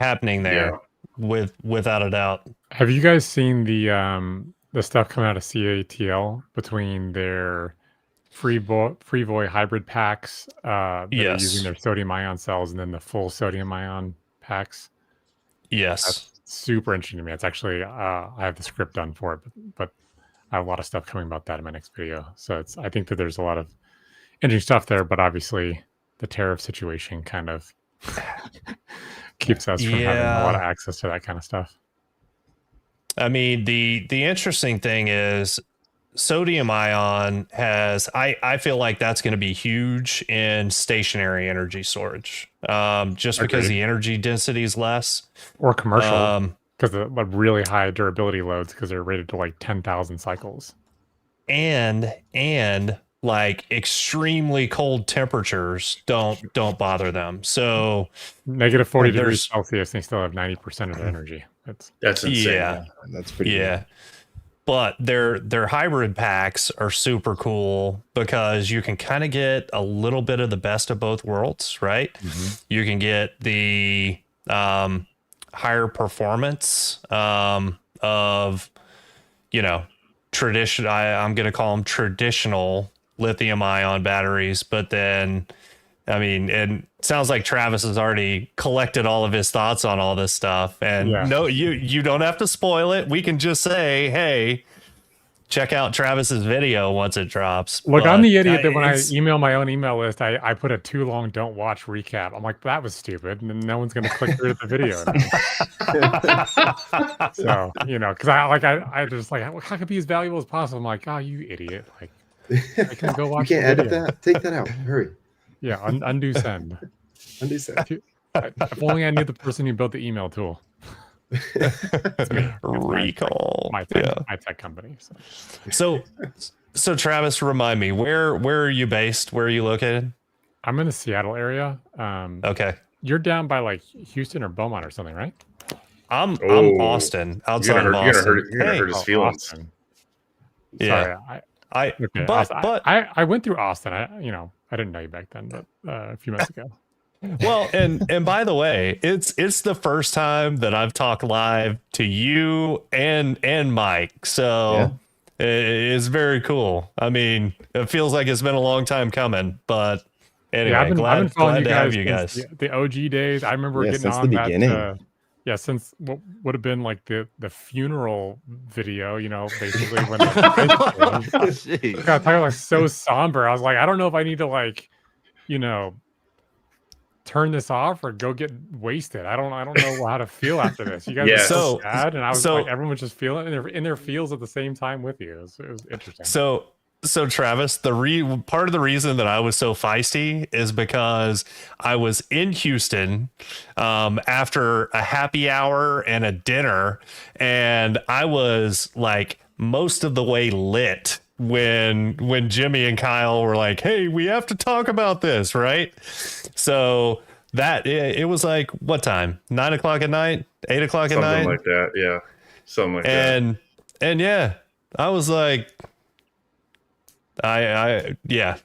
happening there without a doubt. Have you guys seen the stuff coming out of CATL between their Freevoy hybrid packs that are using their sodium ion cells and then the full sodium ion packs? Yes. That's super interesting to me. It's actually I have the script done for it, but I have a lot of stuff coming about that in my next video. So I think that there's a lot of interesting stuff there, but obviously the tariff situation kind of keeps us from having a lot of access to that kind of stuff. I mean, the interesting thing is sodium ion has, I feel like that's going to be huge in stationary energy storage, just because the energy density is less. Or commercial, because the really high durability loads, because they're rated to like 10,000 cycles. And like extremely cold temperatures don't bother them. So negative 40 degrees Celsius, they still have 90% of their energy. That's insane. Yeah, that's pretty good. But their hybrid packs are super cool because you can kind of get a little bit of the best of both worlds, right? You can get the higher performance of, you know, traditional. I'm going to call them traditional lithium ion batteries, but then, I mean, and it sounds like Travis has already collected all of his thoughts on all this stuff. And no, you don't have to spoil it. We can just say, hey, check out Travis's video once it drops. Look, I'm the idiot that when I email my own email list, I put a too long don't watch recap. I'm like, that was stupid, and no one's going to click through to the video. So, you know, because I just like, how can it be as valuable as possible? I'm like, oh, you idiot! Like, I can go watch. You can't edit that. Take that out. Hurry. Yeah, undo send. Undo send. If only I knew the person who built the email tool. It's me. Recall. My tech company. So Travis, remind me, where are you based? Where are you located? I'm in the Seattle area. Okay. You're down by like Houston or Beaumont or something, right? I'm Austin, outside of Austin. You're gonna hurt his feelings. Austin. Yeah. Sorry, I went through Austin. I didn't know you back then, but a few months ago. Well, and by the way, it's the first time that I've talked live to you and Mike. So it's very cool. I mean, it feels like it's been a long time coming, but anyway, I've been following glad to have you guys. The OG days. I remember getting since on the that. Beginning. Since what would have been like the funeral video, you know, basically when the God, talking like so somber. I was like, I don't know if I need to like, you know, turn this off or go get wasted. I don't know how to feel after this. You guys are so sad, and I was like, everyone was just feeling in their feels at the same time with you. It was interesting. So Travis, part of the reason that I was so feisty is because I was in Houston after a happy hour and a dinner, and I was like most of the way lit when Jimmy and Kyle were like, hey, we have to talk about this, right? So that it was like, what time? 9 o'clock at night, 8 o'clock at night, something like that. Yeah, something like that. And yeah, I was like, yeah.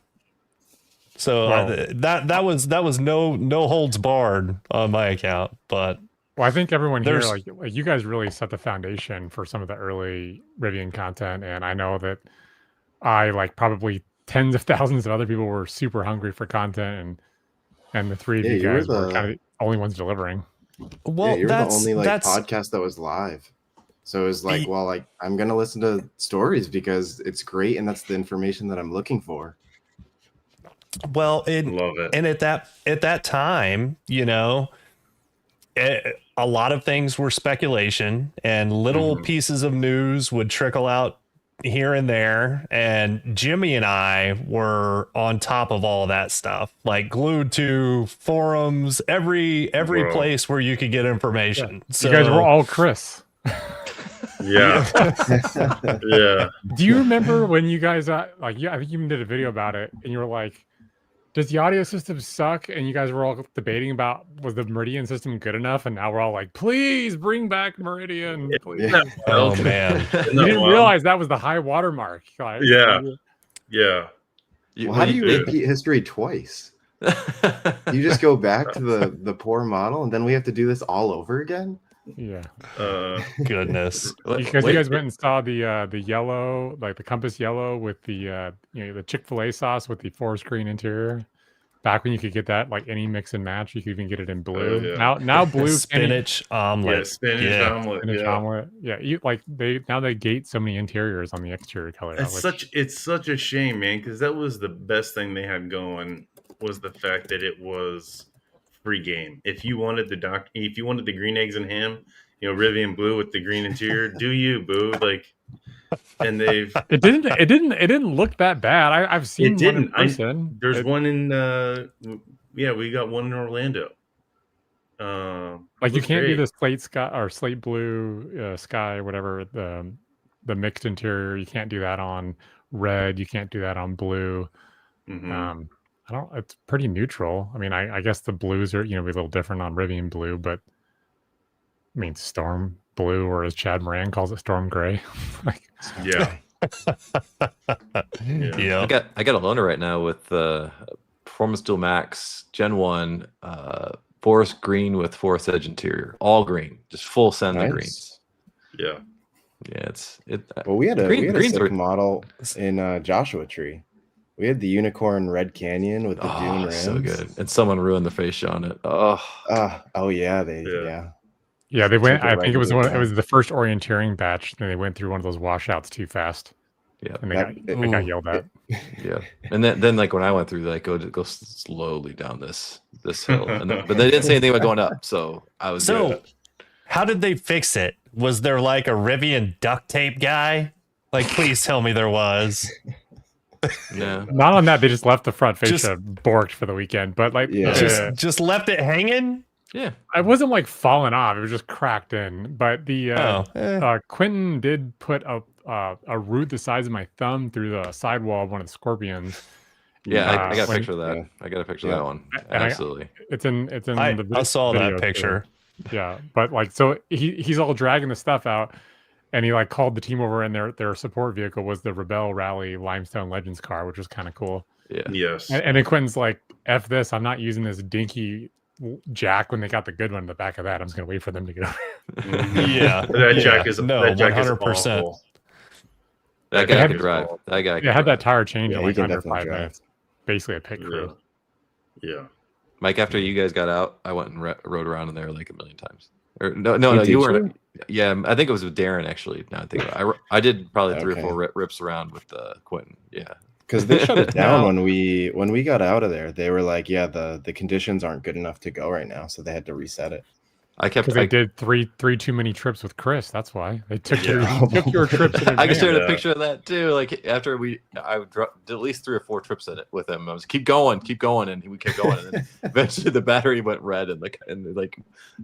So that was no holds barred on my account, but well, I think everyone here, like you guys, really set the foundation for some of the early Rivian content, and I know that like probably tens of thousands of other people were super hungry for content, and the three of you guys were kind of the only ones delivering. Well, you're the only podcast that was live. So it was like, I'm going to listen to stories because it's great. And that's the information that I'm looking for. Well, love it. And at that time, you know, a lot of things were speculation, and little pieces of news would trickle out here and there. And Jimmy and I were on top of all that stuff, like glued to forums, every place where you could get information. Yeah. So you guys were all Chris. Yeah. Yeah. Do you remember when you guys I think you even did a video about it, and you were like, does the audio system suck? And you guys were all debating about, was the Meridian system good enough? And now we're all like, please bring back Meridian. Please. Yeah. Oh man. You didn't realize that was the high watermark. Like, yeah. Well, how do you repeat history twice? You just go back to the poor model, and then we have to do this all over again? Yeah. Goodness. Because you guys went and saw the yellow, like the Compass yellow with the the Chick-fil-A sauce with the forest green interior. Back when you could get that like any mix and match, you could even get it in blue. Now blue spinach omelet. Yeah, spinach omelet. Yeah, they gate so many interiors on the exterior color. It's such a shame, man, because that was the best thing they had going, was the fact that it was free game. If you wanted the green eggs and ham, Rivian blue with the green interior, do you, boo? Like, and it didn't look that bad. I've seen one in person. There's one in we got one in Orlando. Like you can't do the slate sky or slate blue sky, whatever, the mixed interior. You can't do that on red. You can't do that on blue. Mm-hmm. It's pretty neutral. I mean, I guess the blues are, be a little different on Rivian blue, but I mean, storm blue, or as Chad Moran calls it, storm gray. Like, yeah. Yeah. I got a loaner right now with Performance Dual Max Gen 1 forest green with forest edge interior. All green. Just full send the greens. Yeah. Yeah, well, we had a greens sick model in Joshua Tree. We had the unicorn red canyon with the dune rims. So good. And someone ruined the fascia on it. Yeah, they went. I think it was the first orienteering batch, and they went through one of those washouts too fast. Yeah, and they got yelled at. Yeah, and then like when I went through, like go slowly down this hill, but they didn't say anything about going up, so I was good. How did they fix it? Was there like a Rivian duct tape guy? Like, please tell me there was. No, not on that. They just left the front fascia borked for the weekend, but like, just left it hanging. Yeah, it wasn't like falling off; it was just cracked in. But the Quentin did put a root the size of my thumb through the sidewall of one of the Scorpions. Yeah, I got a picture of that. I got a picture of that one. Absolutely, it's in the. I saw video that picture. Too. Yeah, but like, so he's all dragging the stuff out. And he like called the team over, and their support vehicle was the Rebel Rally Limestone Legends car, which was kind of cool. Yeah. Yes. And then Quentin's like, "F this! I'm not using this dinky jack when they got the good one in the back of that. I'm just gonna wait for them to get over." Yeah, that jack is 100%. That guy can drive. That guy. Had that tire change in he like can under definitely 5 minutes. Basically a pit crew. Yeah. Mike, after you guys got out, I went and rode around in there like a million times. Or no, you weren't. Yeah, I think it was with Darren actually. Now I think I did probably 3 or 4 rips around with Quentin. Yeah, because they shut it down when we got out of there. They were like, yeah, the conditions aren't good enough to go right now, so they had to reset it. I did three too many trips with Chris. That's why they took your trips. I can share a picture of that too. Like after I did at least 3 or 4 trips in it with him. I was keep going, and we kept going, and then eventually the battery went red, and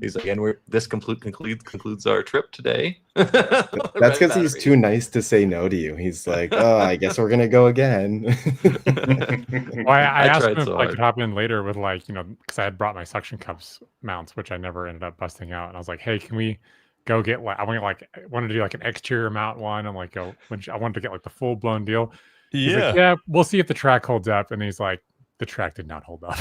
he's like, and this concludes our trip today. That's because he's too nice to say no to you. He's like, oh, I guess we're gonna go again. Well, I asked him if I could hop in later with because I had brought my suction cups mounts, which I never ended up busting out, and I was like, hey, can we go get I wanted to do like an exterior mount one. I'm like, I wanted to get like the full blown deal. Yeah. Like, yeah, we'll see if the track holds up. And he's like, the track did not hold up.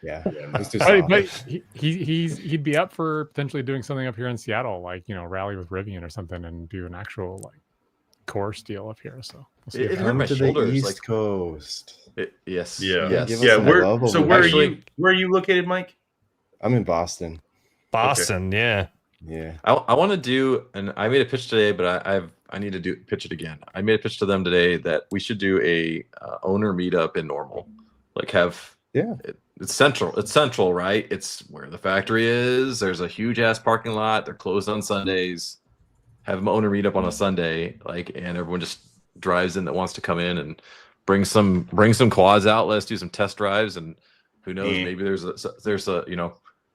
Yeah. But he'd be up for potentially doing something up here in Seattle, like rally with Rivian or something, and do an actual like course deal up here. So we'll it hurt my to shoulders. The East Coast. Yes. Yeah. Yes. Yeah. Where are you located, Mike? I'm in Boston. Boston, okay. Yeah. I want to do, and I made a pitch today, but I need to pitch it again. I made a pitch to them today that we should do a owner meetup in Normal. Like it's central. It's central, right? It's where the factory is. There's a huge ass parking lot. They're closed on Sundays. Have them owner meetup on a Sunday, and everyone just drives in that wants to come in and bring some quads out. Let's do some test drives, and who knows? Maybe there's a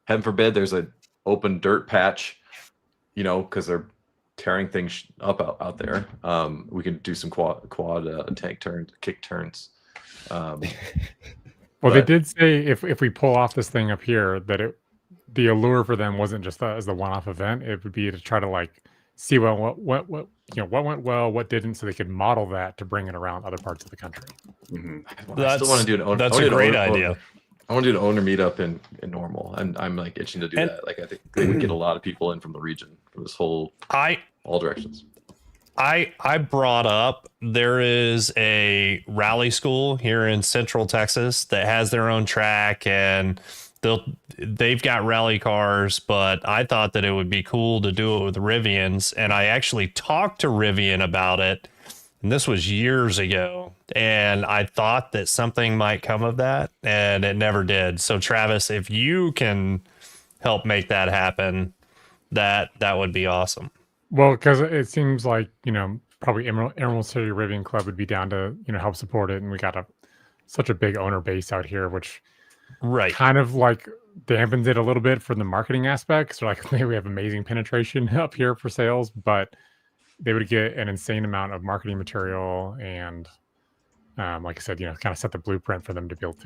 heaven forbid there's a open dirt patch, because they're tearing things up out there. We can do some quad tank turns, kick turns. Well, they did say if we pull off this thing up here, that the allure for them wasn't just as the one-off event. It would be to try to like see what went well, what didn't, so they could model that to bring it around other parts of the country. Mm-hmm. I still want to do an owner. That's a great idea. I want to do an owner meetup in Normal, and I'm like itching to do that. Like I think they would get a lot of people in from the region, from this whole all directions. I brought up there is a rally school here in Central Texas that has their own track, and they've got rally cars, but I thought that it would be cool to do it with Rivians, and I actually talked to Rivian about it, and this was years ago, and I thought that something might come of that, and it never did. So Travis, if you can help make that happen, that would be awesome. Well, because it seems like, probably Emerald City Rivian Club would be down to, help support it. And we got such a big owner base out here, which kind of like dampens it a little bit for the marketing aspects. Like we have amazing penetration up here for sales, but they would get an insane amount of marketing material and, like I said, kind of set the blueprint for them to be able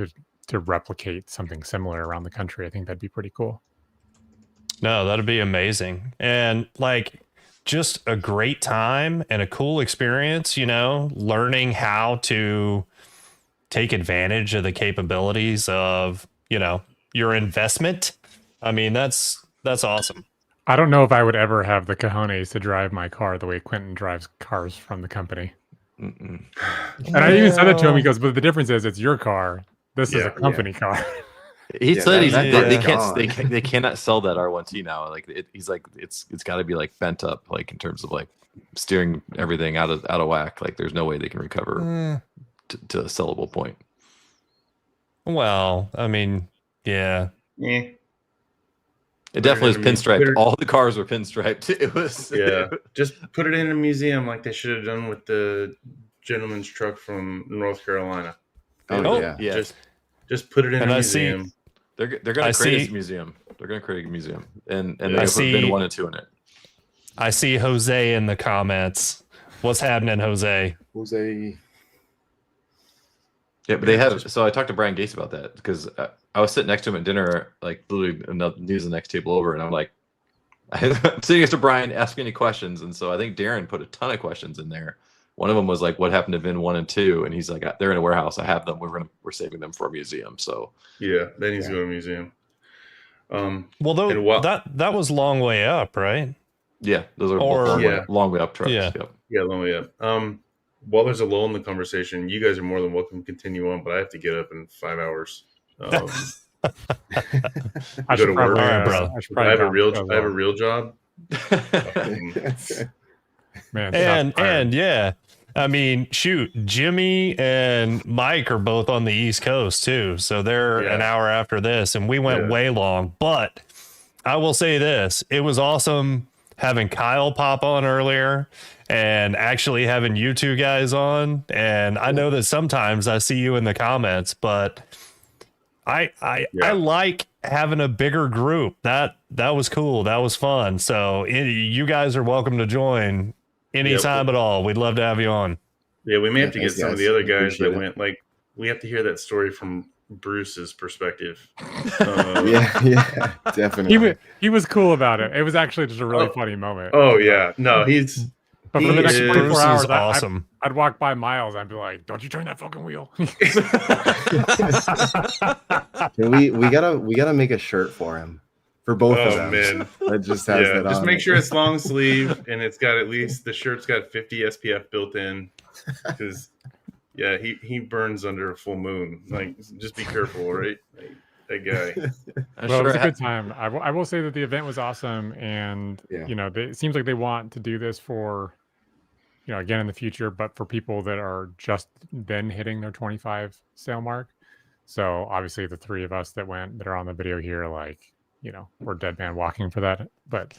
to replicate something similar around the country. I think that'd be pretty cool. No, that'd be amazing. And like just a great time and a cool experience, learning how to take advantage of the capabilities of, your investment. I mean, that's awesome. I don't know if I would ever have the cojones to drive my car the way Quentin drives cars from the company. Mm-mm. And I even said it to him. He goes, "But the difference is, it's your car. This is a company car." He said they cannot sell that R1T now. Like he's like it's got to be like bent up, like in terms of like steering everything out of whack. Like there's no way they can recover to a sellable point. Well, I mean, yeah. It definitely was pinstriped. All the cars were pinstriped. It was just put it in a museum like they should have done with the gentleman's truck from North Carolina. Just put it in a museum. They're going to create a museum. They're going to create a museum, and they've been 1 and 2 in it. I see Jose in the comments. What's happening, Jose? Yeah, but they have. So I talked to Brian Gates about that because I was sitting next to him at dinner, like literally news the next table over, and I'm like, I'm sitting next to Brian, asking any questions, and so I think Darren put a ton of questions in there. One of them was like, "What happened to VIN 1 and 2?" And he's like, "They're in a warehouse. I have them. We're saving them for a museum." So yeah, that needs to go to a museum. Well, though that was long way up, right? Yeah, those are long way up trucks. Yeah, long way up. While there's a lull in the conversation, you guys are more than welcome to continue on, but I have to get up in 5 hours. I go to work. I have a real job. Man, and yeah, I mean, shoot, Jimmy and Mike are both on the East Coast too, so they're an hour after this, and we went way long. But I will say this: it was awesome having Kyle pop on earlier and actually having you two guys on. And I know that sometimes I see you in the comments, but I like having a bigger group. That was cool. That was fun. So you guys are welcome to join anytime at all. We'd love to have you on. Yeah, we may have to get some of the other guys that went. Like, we have to hear that story from Bruce's perspective. Yeah, definitely. He was cool about it. It was actually just a really funny moment. Oh yeah, no, he's. But for the next 24 hours, awesome. I'd walk by Miles. I'd be like, "Don't you turn that fucking wheel!" we gotta make a shirt for him, for both of them. Man. That just has that on. Just make sure it's long sleeve and it's got at least the shirt's got 50 SPF built in, because he burns under a full moon. Like, just be careful, right? Like, that guy. Well, it was a good time. I will say that the event was awesome, and it seems like they want to do this for, again in the future, but for people that are just then hitting their 25 sale mark. So obviously the three of us that are on the video here, like, we're dead man walking for that. But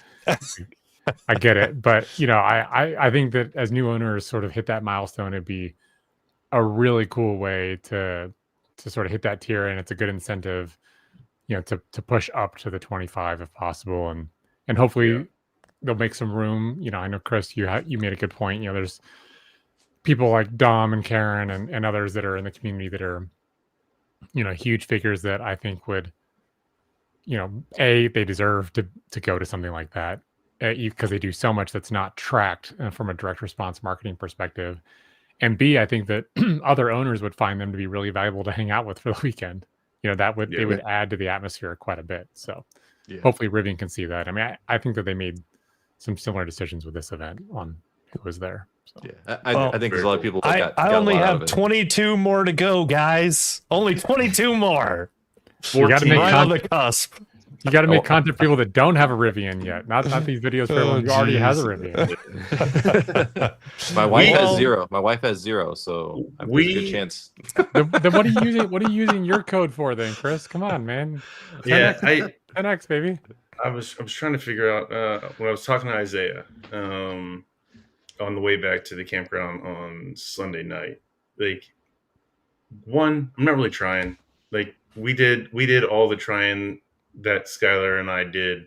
I get it. But I think that as new owners sort of hit that milestone, it'd be a really cool way to sort of hit that tier, and it's a good incentive, to push up to the 25 if possible, and hopefully they'll make some room. I know, Chris, you made a good point. There's people like Dom and Karen and others that are in the community that are, huge figures that I think would, they deserve to go to something like that, because they do so much that's not tracked from a direct response marketing perspective. And B, I think that other owners would find them to be really valuable to hang out with for the weekend. They would add to the atmosphere quite a bit. So hopefully Rivian can see that. I mean, I think that they made some similar decisions with this event on who was there. So. Yeah, I think there's a lot of people. I only have 22 more to go, guys. Only 22 more. You got to make on the cusp. You got to make content for people that don't have a Rivian yet. Not these videos for everyone who already has a Rivian. My wife has zero. My wife has zero, so there's a good chance. Then what are you using? What are you using your code for then, Chris? Come on, man. 10x, baby. I was trying to figure out when I was talking to Isaiah on the way back to the campground on Sunday night. Like, I'm not really trying. Like, we did all the trying that Skylar and I did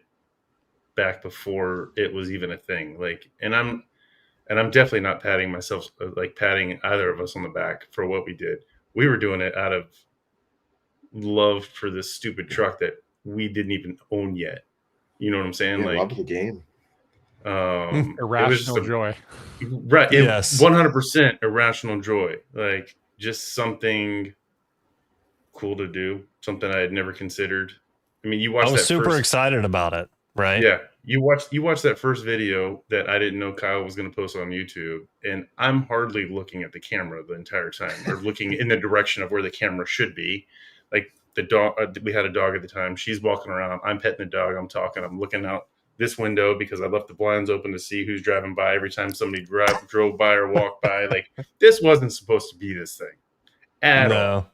back before it was even a thing. Like, and and I'm definitely not patting either of us on the back for what we did. We were doing it out of love for this stupid truck that we didn't even own yet. You know what I'm saying? Yeah, love the game. Irrational joy. Right. Yes. 100% irrational joy. Like, just something cool to do, something I had never considered. I mean, I was super excited about it, right? Yeah. You watched that first video that I didn't know Kyle was going to post on YouTube, and I'm hardly looking at the camera the entire time, or looking in the direction of where the camera should be. Like, the dog, we had a dog at the time. She's walking around. I'm petting the dog. I'm talking. I'm looking out this window because I left the blinds open to see who's driving by every time somebody drove by or walked by. Like, this wasn't supposed to be this thing at all.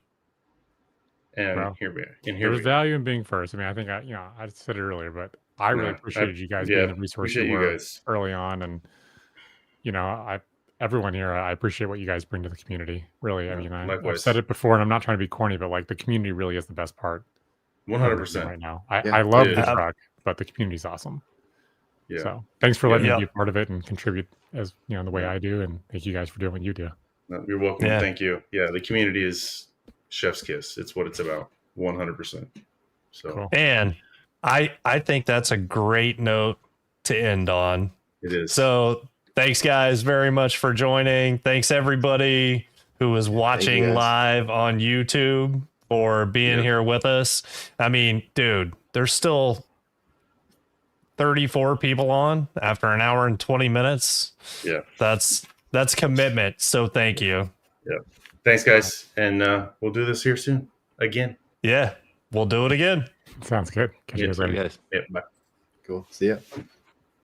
And well, here we are. And there was value in being first. I mean, I think I said it earlier, but I really appreciated you guys being the resource you were early on, and everyone here, I appreciate what you guys bring to the community. Really, I mean, I've said it before, and I'm not trying to be corny, but like, the community really is the best part. 100% right now. I love the truck, but the community's awesome. Yeah. So thanks for letting me be a part of it and contribute as the way I do, and thank you guys for doing what you do. No, you're welcome. Yeah. Thank you. Yeah, the community is chef's kiss. It's what it's about. 100%. So cool. And I think that's a great note to end on. It is. So thanks guys very much for joining. Thanks everybody who was watching live on YouTube for being here with us. I mean, dude, there's still 34 people on after an hour and 20 minutes. Yeah. That's commitment. So thank you. Yeah. Thanks guys. And we'll do this here soon again. Yeah. We'll do it again. Sounds good. Catch you guys later. Yeah, bye. Cool. See ya.